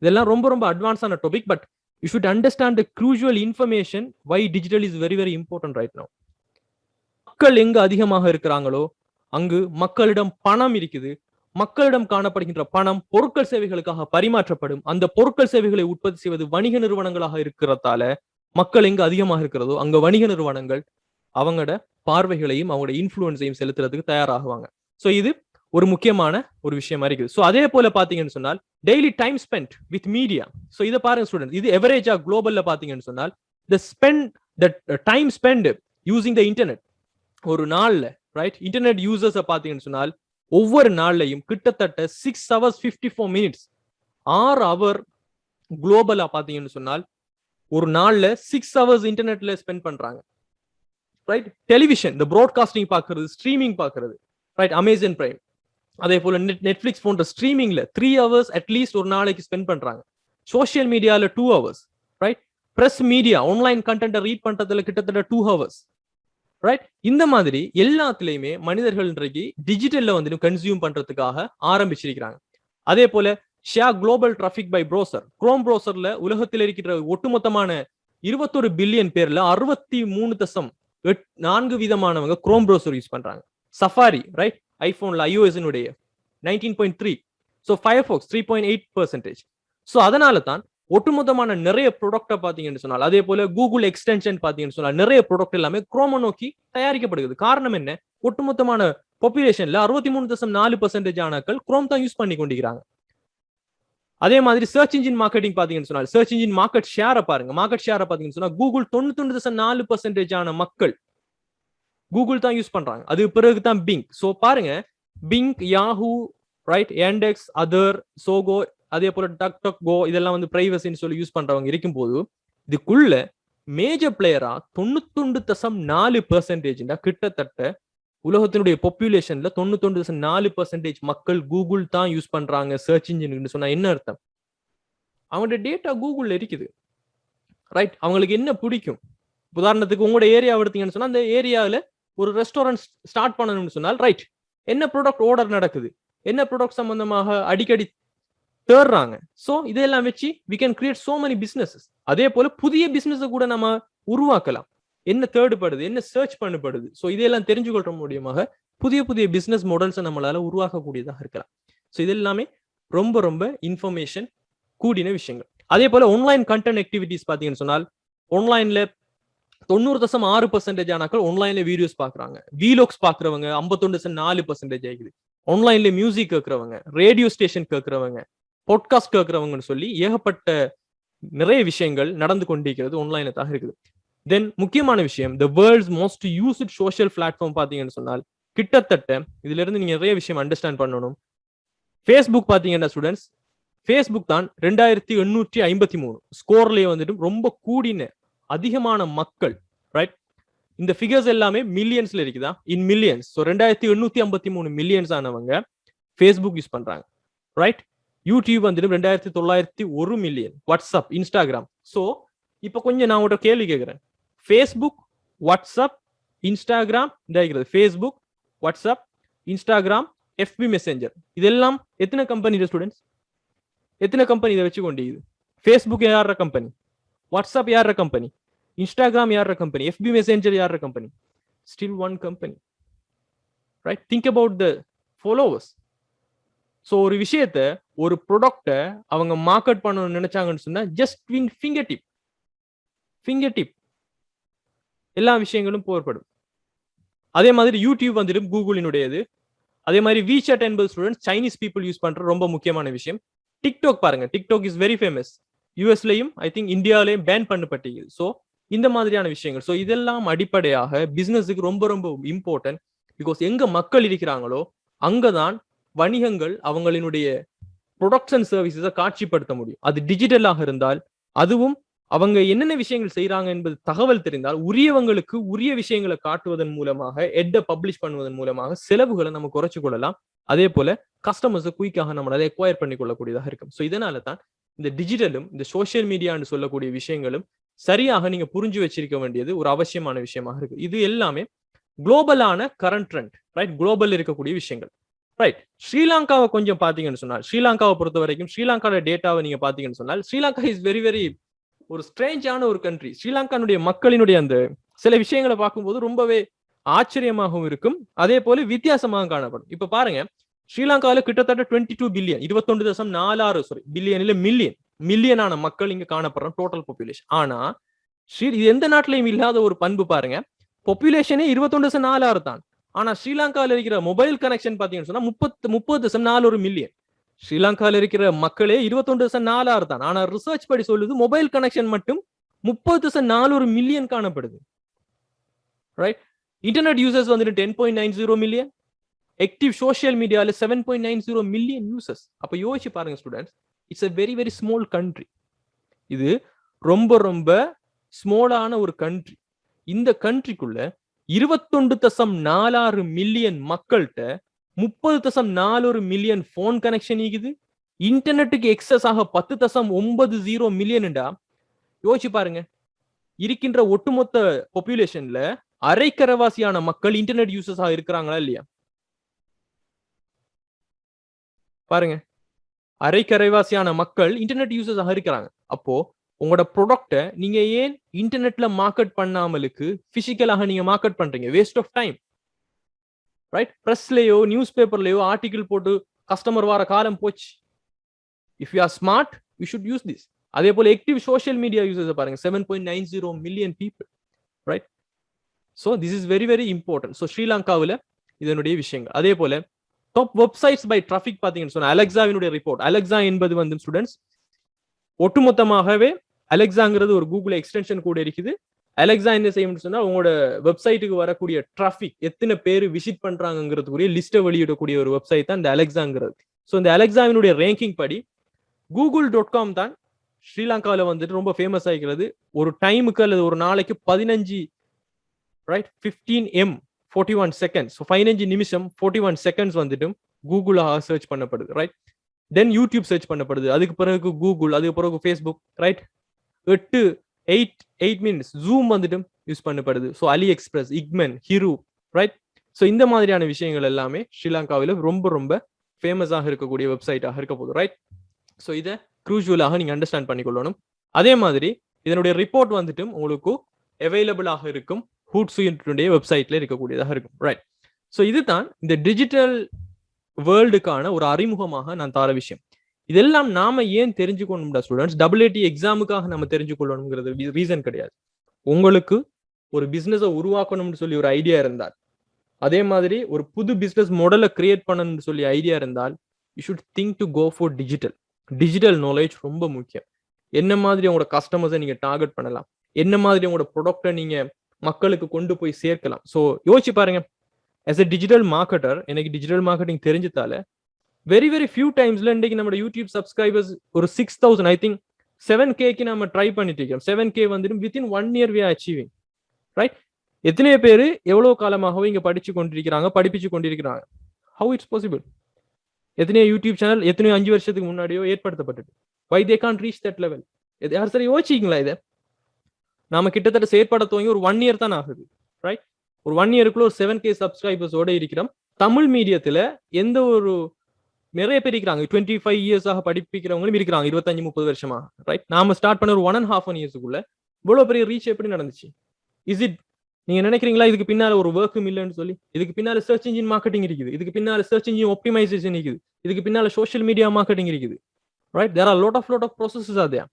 இதெல்லாம் ரொம்ப ரொம்ப அட்வான்ஸான topic, but you should understand the crucial information why digital is very very important right now. மக்கள் எங்க அதிகமாக இருக்கிறாங்களோ அங்கு மக்களிடம் பணம் இருக்குது. மக்களிடம் காணப்படுகின்ற பணம் பொருட்கள் சேவைகளுக்காக பரிமாற்றப்படும். அந்த பொருட்கள் சேவைகளை உற்பத்தி செய்வது வணிக நிறுவனங்களாக இருக்கிறதால மக்கள் எங்க அதிகமாக இருக்கிறதோ அங்க வணிக நிறுவனங்கள் அவங்களோட பார்வைகளையும் அவங்களோட இன்ஃபுளுன்ஸையும் செலுத்துறதுக்கு தயாராகுவாங்க. ஸோ இது ஒரு முக்கியமான ஒரு விஷயமா இருக்குது. ஸோ அதே போல பாத்தீங்கன்னு சொன்னால் daily time spend with media. So இதை பாருங்க ஸ்டூடெண்ட், இது எவரேஜா குளோபல்ல பாத்தீங்கன்னு சொன்னால் the time spend using the internet ஒரு நாள்ல, ரைட்? இன்டர்நெட் யூசர்ஸ் பாத்தீங்கன்னு சொன்னால் ஒவ்வொரு நாள்லையும் கிட்டத்தட்ட 6 hours 54 minutes 6 hour குளோபலா பாத்தீங்கன்னு சொன்னால் ஒரு நாள்ல 6 hours இன்டர்நெட்ல ஸ்பெண்ட் பண்றாங்க, ரைட்? டெலிவிஷன் இந்த ப்ராட்காஸ்டிங் பாக்குறது, ஸ்ட்ரீமிங் பாக்குறது, ரைட்? அமேசான் பிரைம் அதே போல நெட்ஃபிளிக்ஸ் போன்ற ஸ்ட்ரீமிங்ல 3 hours அட்லீஸ்ட் ஒரு நாளைக்கு ஸ்பெண்ட் பண்றாங்க. சோசியல் மீடியால 2 hours, right? Press media online கண்டென்ட்டை ரீட் பண்றதுல கிட்டத்தட்ட 2 hours, ரைட்? இந்த மாதிரி எல்லாத்துலயுமே மனிதர்கள் இன்றைக்கு டிஜிட்டல்ல வந்து கன்சியூம் பண்றதுக்காக ஆரம்பிச்சிருக்கிறாங்க. அதே போல share global traffic by browser, Chrome ப்ரௌசர்ல உலகத்தில் இருக்கிற ஒட்டுமொத்தமான 21 பில்லியன் பேர்ல 63.4 விதமானவங்க குரோம் ப்ரௌசர் யூஸ் பண்றாங்க. Safari, right? ஐபோன்ல iOS 19.3, ஸோ ஃபயர்ஃபாக்ஸ் 3.8%. ஸோ அதனால தான் ஒட்டுமொத்தமான நிறைய ப்ராடக்டை பார்த்தீங்கன்னு சொன்னால், அதே போல கூகுள் எக்ஸ்டென்ஷன் பார்த்தீங்கன்னு சொன்னால் நிறைய ப்ராடக்ட் எல்லாமே குரோமை நோக்கி தயாரிக்கப்படுகிறது. காரணம் என்ன? ஒட்டுமொத்தமான பாப்புலேஷன்ல 63.4% ஆனாக்கள் குரோம் தான் யூஸ் பண்ணி கொண்டிருக்கிறாங்க. அதே மாதிரி சர்ச் இன்ஜின் மார்க்கெட்டிங் பார்த்தீங்கன்னு சொன்னால் சர்ச் இன்ஜின் மார்க்கெட் ஷேரை பாருங்க. மார்க்கெட் ஷேரை பார்த்தீங்கன்னு சொன்னால் கூகுள் 99.4% ஆன மக்கள் கூகுள் தான் யூஸ் பண்றாங்க. அது பிறகு தான் பிங். ஸோ பாருங்க, Bing, Yahoo, right, Yandex, other, Sogou, அதே போல டக் கோ இதெல்லாம் வந்து பிரைவசின்னு சொல்லி யூஸ் பண்றவங்க இருக்கும்போது இதுக்குள்ள மேஜர் பிளேயரா 91.4% கிட்டத்தட்ட உலகத்தினுடைய பாப்புலேஷன்ல 91.4% மக்கள் கூகுள் தான் யூஸ் பண்றாங்க சர்ச் இன்ஜின் சொன்னா என்ன அர்த்தம்? அவங்களோட டேட்டா கூகுள்ல இருக்குது, ரைட்? அவங்களுக்கு என்ன பிடிக்கும்? உதாரணத்துக்கு உங்களோட ஏரியா எடுத்தீங்கன்னு சொன்னா அந்த ஏரியாவில் ஒரு ரெஸ்டாரண்ட் ஸ்டார்ட் பண்ணணும்னு சொன்னால் ரைட் என்ன ப்ராடக்ட் ஆர்டர் நடக்குது, என்ன ப்ராடக்ட் சம்பந்தமாக அடிக்கடி தேடுறாங்க. ஸோ இதெல்லாம் வச்சு we can create so many businesses. அதே போல புதிய பிசினஸ் கூட நம்ம உருவாக்கலாம். என்ன தேடுபடுது, என்ன சர்ச் பண்ணப்படுது, ஸோ இதெல்லாம் தெரிஞ்சுக்கொள்ள மூலியமாக புதிய புதிய பிசினஸ் மாடல்ஸை நம்மளால உருவாக்கக்கூடியதாக இருக்கலாம். ஸோ இது எல்லாமே ரொம்ப ரொம்ப இன்ஃபர்மேஷன் கூடின விஷயங்கள். அதே போல ஆன்லைன் கண்டென்ட் ஆக்டிவிட்டிஸ் பாத்தீங்கன்னு சொன்னால் ஆன்லைன்ல 90.6% ஆனாக்கள் ஆன்லைன்ல வீடியோஸ் பாக்குறாங்க. வீலாக்ஸ் பாக்குறவங்க 51.4% ஆகுது. ஆன்லைன்ல மியூசிக் கேட்கறவங்க, ரேடியோ ஸ்டேஷன் கேட்கறவங்க, பாட்காஸ்ட் கேட்கறவங்கன்னு சொல்லி ஏகப்பட்ட நிறைய விஷயங்கள் நடந்து கொண்டிருக்கிறது ஆன்லைன்ல தான் இருக்குது. தென் முக்கியமான விஷயம், the world's most used social platform பாத்தீங்கன்னு சொன்னால் கிட்டத்தட்ட இதுல இருந்து நீங்க நிறைய விஷயம் அண்டர்ஸ்டாண்ட் பண்ணணும். ஃபேஸ்புக் பாத்தீங்கன்னா ஸ்டூடெண்ட்ஸ், ஃபேஸ்புக் தான் 2853 ஸ்கோர்லயே வந்துட்டு ரொம்ப கூடின அதிகமான மக்கள், ரைட்? இந்த ஃபிகர்ஸ் எல்லாமே மில்லியன்ஸ்ல இருக்குதா, இன் மில்லியன்ஸ். ஸோ 2853 மில்லியன்ஸ் ஆனவங்க ஃபேஸ்புக் யூஸ் பண்றாங்க, ரைட்? யூடியூப் வந்துட்டு 2901 மில்லியன், வாட்ஸ்அப், இன்ஸ்டாகிராம். ஸோ இப்போ கொஞ்சம் நான் உங்கள்கிட்ட கேள்வி கேட்கிறேன். ஃபேஸ்புக், வாட்ஸ்அப், இன்ஸ்டாகிராம் இதாகிறது. Facebook, WhatsApp, Instagram, FB messenger, இதெல்லாம் எத்தனை கம்பெனி ஸ்டூடெண்ட்ஸ்? எத்தனை கம்பெனி இதை வச்சு கொண்டு? ஃபேஸ்புக் யார கம்பெனி? வாட்ஸ்அப் யார கம்பெனி? இன்ஸ்டாகிராம் யார கம்பெனி? எஃபி மெசேஞ்சர் யார company? Still one company, right? Think about the followers. So ஒரு விஷயத்தை, ஒரு ப்ராடக்டை அவங்க மார்க்கெட் பண்ணணும்னு நினைச்சாங்கன்னு சொன்னா ஜஸ்ட் ஃபிங்கர் டிப் எல்லா விஷயங்களும் போர்படும். அதே மாதிரி யூடியூப் வந்துடும் கூகுளினுடையது. அதே மாதிரி WeChat என்பது ஸ்டூடெண்ட்ஸ் சைனீஸ் பீப்புள் யூஸ் பண்ற ரொம்ப முக்கியமான விஷயம். டிக்டாக் பாருங்க, டிக்டாக் இஸ் வெரி ஃபேமஸ். யூஎஸ்லயும் ஐ திங்க் இந்தியாவிலையும் பேன் பண்ணப்பட்டது. ஸோ இந்த மாதிரியான விஷயங்கள். ஸோ இதெல்லாம் அடிப்படையாக பிசினஸுக்கு ரொம்ப ரொம்ப இம்பார்ட்டன்ட். பிகாஸ் எங்க மக்கள் இருக்கிறாங்களோ அங்கதான் வணிகங்கள் அவங்களினுடைய ப்ரொடக்ட்ஸ் அண்ட் சர்வீசஸை காட்சிப்படுத்த முடியும். அது டிஜிட்டலாக இருந்தால், அதுவும் அவங்க என்னென்ன விஷயங்கள் செய்யறாங்க என்பது தகவல் தெரிந்தால் உரியவங்களுக்கு உரிய விஷயங்களை காட்டுவதன் மூலமாக, எட்டை பப்ளிஷ் பண்ணுவதன் மூலமாக செலவுகளை நம்ம குறைச்சு கொள்ளலாம். அதே போல கஸ்டமர்ஸை குயிக்காக நம்மளால எக்வயர் பண்ணி கொள்ளக்கூடியதாக இருக்கும். ஸோ இதனால தான் இந்த டிஜிட்டலும் இந்த சோசியல் மீடியான்னு சொல்லக்கூடிய விஷயங்களும் சரியாக நீங்க புரிஞ்சு வச்சிருக்க வேண்டியது ஒரு அவசியமான விஷயமாக இருக்கு. இது எல்லாமே குளோபலான கரண்ட் ட்ரெண்ட், ரைட்? குளோபல் இருக்கக்கூடிய விஷயங்கள், ரைட்? ஸ்ரீலங்காவை கொஞ்சம் பாத்தீங்கன்னு சொன்னால், ஸ்ரீலங்காவை பொறுத்த வரைக்கும் ஸ்ரீலங்காவோட டேட்டாவை நீங்க பாத்தீங்கன்னு சொன்னால், ஸ்ரீலங்கா இஸ் வெரி வெரி ஒரு ஸ்ட்ரேஞ்சான ஒரு கண்ட்ரி. ஸ்ரீலங்கானுடைய மக்களினுடைய அந்த சில விஷயங்களை பார்க்கும்போது ரொம்பவே ஆச்சரியமாகவும் இருக்கும், அதே போல வித்தியாசமாக காணப்படும். இப்ப பாருங்க, ஸ்ரீலங்காவில் கிட்டத்தட்ட 22 பில்லியன், 21.46 பில்லியன் இல்ல மில்லியனான மக்கள் இங்க காணப்படுற டோட்டல் பாப்புலேஷன். ஆனா இது எந்த நாட்டிலையும் இல்லாத ஒரு பண்பு பாருங்க, பாப்புலேஷனே 21.46 தான். ஆனா ஸ்ரீலங்காவில் இருக்கிற மொபைல் கனெக்ஷன் பாத்தீங்கன்னு சொன்னா 30.41 மில்லியன். ஸ்ரீலங்காவில் இருக்கிற மக்களே 21.46 தான். ஆனா ரிசர்ச் படி சொல்லுது மொபைல் கனெக்ஷன் மட்டும் 30.41 மில்லியன் காணப்படுது, ரைட்? இன்டர்நெட் யூசர்ஸ் வந்துட்டு 10.90 மில்லியன், ஆக்டிவ் சோஷியல் மீடியால 7.90 மில்லியன் யூசர்ஸ். அப்ப யோசிச்சு பாருங்க students, it's a very very small country. இது ரொம்ப ரொம்ப ஸ்மாலான ஒரு கண்ட்ரி. இந்த கண்ட்ரிக்குள்ள 21.46 மில்லியன் மக்கள்கிட்ட 30.41 மில்லியன் போன் கனெக்ஷன் இருக்குது. இன்டர்நெட்டுக்கு எக்ஸஸ் ஆக 10.90 மில்லியன்டா யோசிச்சு பாருங்க. இருக்கின்ற ஒட்டுமொத்த பாப்புலேஷன்ல அரைக்கரவாசியான மக்கள் இன்டர்நெட் யூசர்ஸ் ஆக இருக்கிறாங்களா இல்லையா? பாருங்க, அரைக்கரைவாசியான மக்கள் இன்டர்நெட் யூசர்ஸ் ஆக இருக்கிறாங்க. அப்போ உங்களோட ப்ராடக்ட்டை நீங்க ஏன் இன்டர்நெட்ல மார்க்கெட் பண்ணாமலுக்கு பிசிக்கலாக நீங்க மார்க்கெட் பண்றீங்க? Waste of time, right? பிரஸ்லயோ நியூஸ் பேப்பர்லயோ ஆர்டிகிள் போட்டு கஸ்டமர் வர காலம் போச்சு. If you are smart you should use this. அதே போல ஆக்டிவ் சோஷியல் மீடியா யூசர்ஸ் பாருங்க, 7.90 million people, right? So this is very very important. So ஸ்ரீலங்காவில் இதனுடைய விஷயங்கள். அதே போல டாப் வெப்சைட்ஸ் பை டிராபிக் பாத்தீங்கன்னு சொன்னா அலெக்சாவினுடைய ரிப்போர்ட். அலெக்சா என்பது வந்து ஸ்டூடெண்ட்ஸ் ஒட்டுமொத்தமாகவே அலெக்சாங்கிறது ஒரு கூகுள் எக்ஸ்டென்ஷன் கூட இருக்குது. அலெக்சா என்ன செய்யணும்னு சொன்னா உங்களோட வெப்சைட்டுக்கு வரக்கூடிய டிராபிக் எத்தனை பேர் விசிட் பண்றாங்கிறதுக்குரிய லிஸ்ட்டை வெளியிடக்கூடிய ஒரு வெப்சைட் தான் இந்த அலெக்சாங்கிறது. ஸோ இந்த அலெக்சாவினுடைய ரேங்கிங் படி google.com தான் ஸ்ரீலங்காவில் வந்துட்டு ரொம்ப ஃபேமஸ் ஆகிக்கிறது. ஒரு டைமுக்கு அல்லது ஒரு நாளைக்கு 15 ரைட் 15 41 செகண்ட்ஸ், 15 நிமிஷம் 41 செகண்ட்ஸ் வந்துட்டு கூகுளாக சர்ச் பண்ணப்படுது, ரைட்? தென் யூடியூப் சர்ச் பண்ணப்படுது, அதுக்கு பிறகு கூகுள், அதுக்கு பிறகு ஃபேஸ்புக், ரைட்? 8 மினிட்ஸ் ஜூம் வந்துட்டு யூஸ் பண்ணப்படுது. So AliExpress, ikman, Hiru, right? So இந்த மாதிரியான விஷயங்கள் எல்லாமே ஸ்ரீலங்காவில் ரொம்ப ரொம்ப ஃபேமஸாக இருக்கக்கூடிய வெப்சைட்டாக இருக்க போகுது, ரைட்? ஸோ இதை க்ரூஷுவலாக நீங்க அண்டர்ஸ்டாண்ட் பண்ணிக்கொள்ளணும். அதே மாதிரி இதனுடைய ரிப்போர்ட் வந்துட்டு உங்களுக்கு அவைலபிளாக இருக்கும் ஹூட்ஸுடைய வெப்சைட்ல இருக்கக்கூடியதாக இருக்கும், ரைட்? ஸோ இதுதான் இந்த டிஜிட்டல் வேர்ல்டுக்கான ஒரு அறிமுகமாக நான் தர விஷயம். இதெல்லாம் நாம ஏன் தெரிஞ்சுக்கணும்டா ஸ்டூடெண்ட்ஸ்? AAT எக்ஸாமுக்காக நம்ம தெரிஞ்சுக்கொள்ளணுங்கிறது ரீசன் கிடையாது. உங்களுக்கு ஒரு பிசினஸை உருவாக்கணும்னு சொல்லி ஒரு ஐடியா இருந்தால், அதே மாதிரி ஒரு புது பிசினஸ் மாடலை கிரியேட் பண்ணணும்னு சொல்லி ஐடியா இருந்தால், you should think to go for digital knowledge ரொம்ப முக்கியம். என்ன மாதிரி உங்களோட கஸ்டமர்ஸை நீங்க டார்கெட் பண்ணலாம், என்ன மாதிரி உங்களோட ப்ராடக்டை நீங்க மக்களுக்கு கொண்டு போய் சேர்க்கலாம். ஸோ யோசிச்சு பாருங்க, ஆஸ் எ டிஜிட்டல் மார்க்கெட்டர் எனக்கு டிஜிட்டல் மார்க்கெட்டிங் தெரிஞ்சதால வெரி ஃபியூ டைம்ஸ்ல இன்றைக்கு நம்ம யூடியூப் சப்ஸ்கிரைபர்ஸ் ஒரு 6,000 ஐ திங்க் 7K நம்ம ட்ரை பண்ணிட்டு இருக்கோம். 7K வந்துடும் within 1 year we are achieving, right? எத்தனை பேர் எவ்வளவு காலமாகவே இங்க படிப்பிச்சு கொண்டிருக்கிறாங்க. How it's possible? எத்தனையோ யூடியூப் சேனல் எத்தனையோ 5 வருஷத்துக்கு முன்னாடியோ ஏற்படுத்தப்பட்டது. Why they can't reach that level? யார் சரி யோசிச்சிங்களா? இதை நாம கிட்டத்தட்ட செயற்பட துவங்கி ஒரு 1 year தான் ஆகுது, ரைட்? ஒரு 1 yearக்குள்ள ஒரு 7K சப்ஸ்கிரைபர்ஸோட இருக்கிறோம். தமிழ் மீடியத்துல எந்த ஒரு நிறைய பேர் இருக்கிறாங்க, 25 இயர்ஸாக படிப்பிக்கிறவங்களும் இருக்கிறாங்க, 25-30 வருஷமா, ரைட்? நாம ஸ்டார்ட் பண்ண ஒரு 1.5 yearsக்குள்ள இவ்வளவு பெரிய ரீச் எப்படி நடந்துச்சு? இஸ் இட் நீங்க நினைக்கிறீங்களா இதுக்கு பின்னால ஒரு ஒர்க்கும் இல்லைன்னு சொல்லி? இதுக்கு பின்னால சர்ச் இன்ஜின் மார்க்கெட்டிங் இருக்குது, இதுக்கு பின்னால சர்ச் இன்ஜின் ஆப்டிமைசேஷன் இருக்குது, இதுக்கு பின்னால சோஷியல் மீடியா மார்க்கெட்டிங் இருக்குது, right? There are lot of processes are there.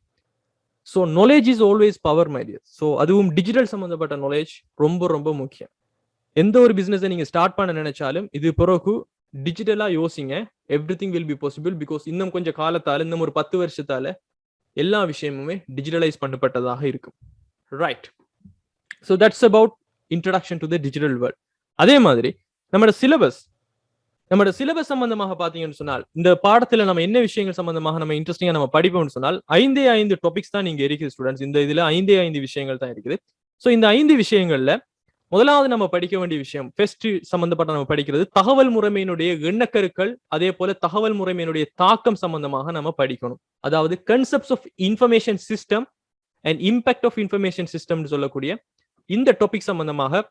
So knowledge is always power, my dear. So அதுவும் டிஜிட்டல் சம்பந்தப்பட்ட knowledge ரொம்ப முக்கியம். எந்த ஒரு பிசினஸை நீங்க ஸ்டார்ட் பண்ண நினைச்சாலும் இது பிறகு டிஜிட்டலா யோசிங்க. Everything will be possible. Because இன்னும் கொஞ்சம் காலத்தால, இன்னும் ஒரு 10 வருஷத்தால எல்லா விஷயமுமே டிஜிட்டலைஸ் பண்ணப்பட்டதாக இருக்கும், right? So that's about introduction to the digital world. அதே மாதிரி நம்மளோட சிலபஸ் சம்பந்தமாக பாத்தீங்கன்னு சொன்னால், இந்த பாடத்துல நம்ம என்ன விஷயங்கள் சம்பந்தமாக நம்ம இன்ட்ரெஸ்டிங்கா நம்ம படிப்போம்னு சொன்னால் 5 டாபிக்ஸ் தான் நீங்க இருக்குது ஸ்டூடெண்ட்ஸ். இந்த இதுல 5 விஷயங்கள் தான் இருக்குது. ஸோ இந்த 5 விஷயங்கள்ல முதலாவது நம்ம படிக்க வேண்டிய விஷயம், ஃபர்ஸ்ட் சம்பந்தப்பட்ட நம்ம படிக்கிறது தகவல் முறைமையினுடைய எண்ணக்கருக்கள், அதே போல தகவல் முறைமையினுடைய தாக்கம் சம்பந்தமாக நம்ம படிக்கணும். அதாவது concepts of information system and impact of information system சொல்லக்கூடிய இந்த டாபிக் சம்பந்தமாக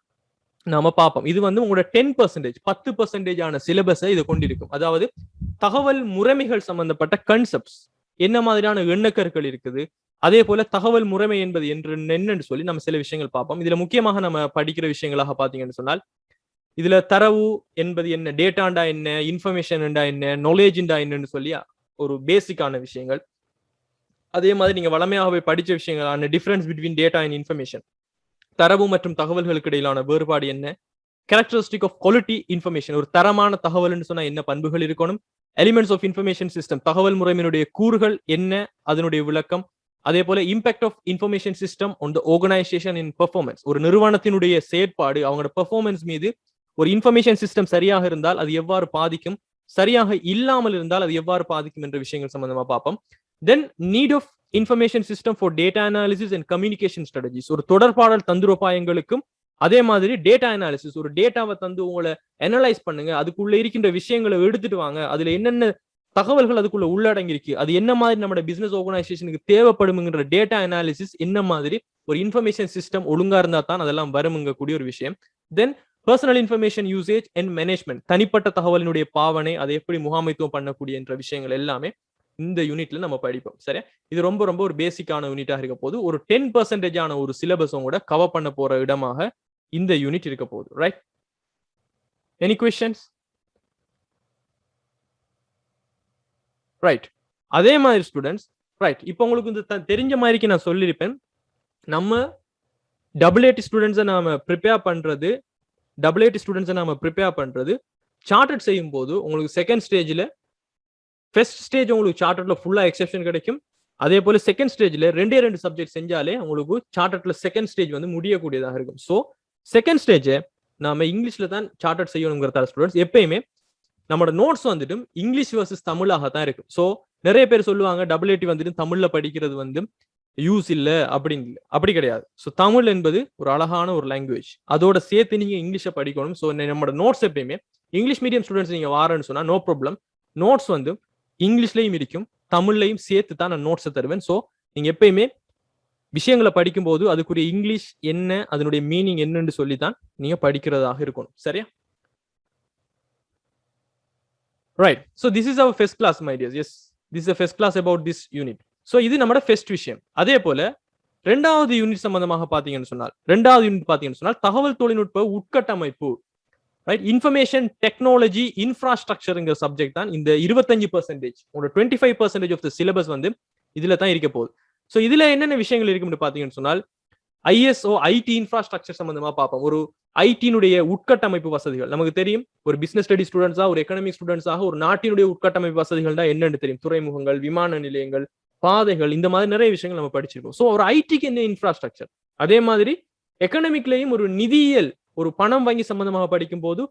நாம பார்ப்போம். இது வந்து உங்களோட 10% ஆன சிலபஸை இது கொண்டிருக்கும். அதாவது தகவல் முறைமைகள் சம்பந்தப்பட்ட கன்செப்ட்ஸ், என்ன மாதிரியான எண்ணக்கருக்கள் இருக்குது, அதே போல தகவல் முறைமை என்பது என்னன்னு சொல்லி நம்ம சில விஷயங்கள் பார்ப்போம். இதுல முக்கியமாக நம்ம படிக்கிற விஷயங்களாக பாத்தீங்கன்னு சொன்னால், இதுல தரவு என்பது என்ன, டேட்டாண்டா என்ன, இன்ஃபர்மேஷன் என்ன, நாலேஜ்ண்டா என்னன்னு சொல்லி ஒரு பேசிக்கான விஷயங்கள். அதே மாதிரி நீங்க வளமையாகவே படிச்ச விஷயங்களான difference between data and information, தரவு மற்றும் தகவல்களுக்கு இடையிலான வேறுபாடு என்ன, கேரக்டரிஸ்டிக் ஆஃப் குவாலிட்டி இன்ஃபர்மேஷன், ஒரு தரமான தகவல்னு சொன்னா என்ன பண்புகள் இருக்கணும், எலிமெண்ட்ஸ் ஆஃப் இன்ஃபர்மேஷன் சிஸ்டம், தகவல் முறைமையினுடைய கூறுகள் என்ன, அதனுடைய விளக்கம், அதே போல impact of information system on the organisation in performance, ஒரு நிறுவனத்தினுடைய செயற்பாடு, அவங்களோட பெர்ஃபார்மன்ஸ் மீது ஒரு இன்ஃபர்மேஷன் சிஸ்டம் சரியாக இருந்தால் அது எவ்வாறு பாதிக்கும், சரியாக இல்லாமல் இருந்தால் அது எவ்வாறு பாதிக்கும் என்ற விஷயங்கள் சம்பந்தமா பார்ப்போம். Then need of information system for data analysis and communication strategies, ஒரு தொடர்பாடல் தந்திரோபாயங்களுக்கும் அதே மாதிரி டேட்டா அனாலிசிஸ், ஒரு டேட்டாவை தந்து உங்களை அனலைஸ் பண்ணுங்க, அதுக்குள்ள இருக்கின்ற விஷயங்களை எடுத்துட்டு வாங்க, அதுல என்னென்ன தகவல்கள் அதுக்குள்ள உள்ளடங்கிருக்கு, அது என்ன மாதிரி நம்ம பிசினஸ் ஆர்கனைசேஷனுக்கு தேவைப்படுங்கிற டேட்டா அனாலிசிஸ், என்ன மாதிரி ஒரு இன்ஃபர்மேஷன் சிஸ்டம் ஒழுங்கா இருந்தா தான் அதெல்லாம் வருமுங்க கூடிய ஒரு விஷயம். தென் personal information usage and management, தனிப்பட்ட தகவலினுடைய பாவனை, அதை எப்படி முகாமைத்துவம் பண்ணக்கூடிய என்ற விஷயங்கள் எல்லாமே இந்த யூனிட்ல நம்ம படிப்போம். சரியா? இது ரொம்ப ஒரு பேசிக்கான யூனிட்டாக இருக்க போது, ஒரு 10% ஆன ஒரு சிலபஸும் கூட கவர் பண்ண போற இடமாக இந்த யூனிட் இருக்க போகுது, ரைட்? Any questions? ரைட். அதே மாதிரி ஸ்டூடெண்ட்ஸ், ரைட், இப்போ உங்களுக்கு இந்த தெரிஞ்ச மாதிரிக்கு நான் சொல்லியிருப்பேன், நம்ம AAT ஸ்டூடெண்ட்ஸை நாம ப்ரிப்பேர் பண்றது சார்ட்டர்ட் செய்யும் போது உங்களுக்கு செகண்ட் ஸ்டேஜ்ல, ஃபர்ஸ்ட் ஸ்டேஜ் உங்களுக்கு சார்ட்டர்ட்ல ஃபுல்லா எக்ஸெப்ஷன் கிடைக்கும். அதே போல செகண்ட் ஸ்டேஜ்ல 2 சப்ஜெக்ட் செஞ்சாலே உங்களுக்கு சார்ட்டர்ட்ல செகண்ட் ஸ்டேஜ் வந்து முடியக்கூடியதாக இருக்கும். ஸோ செகண்ட் ஸ்டேஜை நாம இங்கிலீஷ்ல தான் சார்ட்டர்ட் செய்யணுங்கிறதால ஸ்டூடெண்ட்ஸ் எப்பயுமே நம்மளோட நோட்ஸ் வந்துட்டு இங்கிலீஷ் வர்சஸ் தமிழாக தான் இருக்கும். ஸோ நிறைய பேர் சொல்லுவாங்க AAT வந்துட்டு தமிழ்ல படிக்கிறது வந்து யூஸ் இல்ல அப்படின்னு. அப்படி கிடையாது. ஸோ தமிழ் என்பது ஒரு அழகான ஒரு லாங்குவேஜ், அதோட சேர்த்து நீங்க இங்கிலீஷை படிக்கணும். ஸோ நம்மளோட நோட்ஸ் எப்பயுமே இங்கிலீஷ் மீடியம் ஸ்டூடெண்ட்ஸ் நீங்க வாரன்னு சொன்னா நோ ப்ராப்ளம், நோட்ஸ் வந்து இங்கிலீஷ்லயும் இருக்கும், தமிழ்லையும் சேர்த்து தான் நான் நோட்ஸை தருவேன். ஸோ நீங்க எப்பயுமே விஷயங்களை படிக்கும் போது அதுக்குரிய இங்கிலீஷ் என்ன, அதனுடைய மீனிங் என்னன்னு சொல்லித்தான் நீங்க படிக்கிறதாக இருக்கணும். சரியா? Right. So this is our first class my dears. Yes, this is first class about this unit. So இது நம்மளோட ஃபர்ஸ்ட் விஷயம். அதே போல ரெண்டாவது யூனிட் சம்பந்தமாக பாத்தீங்கன்னு சொன்னால், தகவல் தொழில்நுட்ப உட்கட்டமைப்பு. ரைட்? இன்ஃபர்மேஷன் டெக்னாலஜி இன்ஃப்ராஸ்ட்ரக்சருங்கிற சப்ஜெக்ட் தான் இந்த 25%, உங்களோட 25% ஆஃப் த சிலபஸ் வந்து இதுல தான் இருக்க போகுது. ஸோ இதுல என்னென்ன விஷயங்கள் இருக்குன்னு பாத்தீங்கன்னு சொன்னால், ஐஎஸ்ஓ ஐடி இன்ஃப்ராஸ்ட்ரக்சர் சம்பந்தமா பார்ப்போம். ஒரு ஐடியினுடைய உட்கட்டமைப்பு வசதிகள் நமக்கு தெரியும். ஒரு பிசினஸ் ஸ்டடி ஸ்டூடெண்ட்ஸா, ஒரு எக்கனாமிக் ஸ்டூடெண்ட்ஸாக ஒரு நாட்டினுடைய உட்கட்டமைப்பு வசதிகள் தான் என்னன்னு தெரியும். துறைமுகங்கள், விமான நிலையங்கள், பாதைகள், இந்த மாதிரி நிறைய விஷயங்கள் நம்ம படிச்சிருக்கோம். ஸோ ஒரு ஐடிக்கு என்ன இன்ஃப்ராஸ்ட்ரக்சர், அதே மாதிரி எக்கனாமிக்லயும் ஒரு நிதியியல், ஒரு பணம் வங்கி சம்பந்தமாக படிக்கும் போது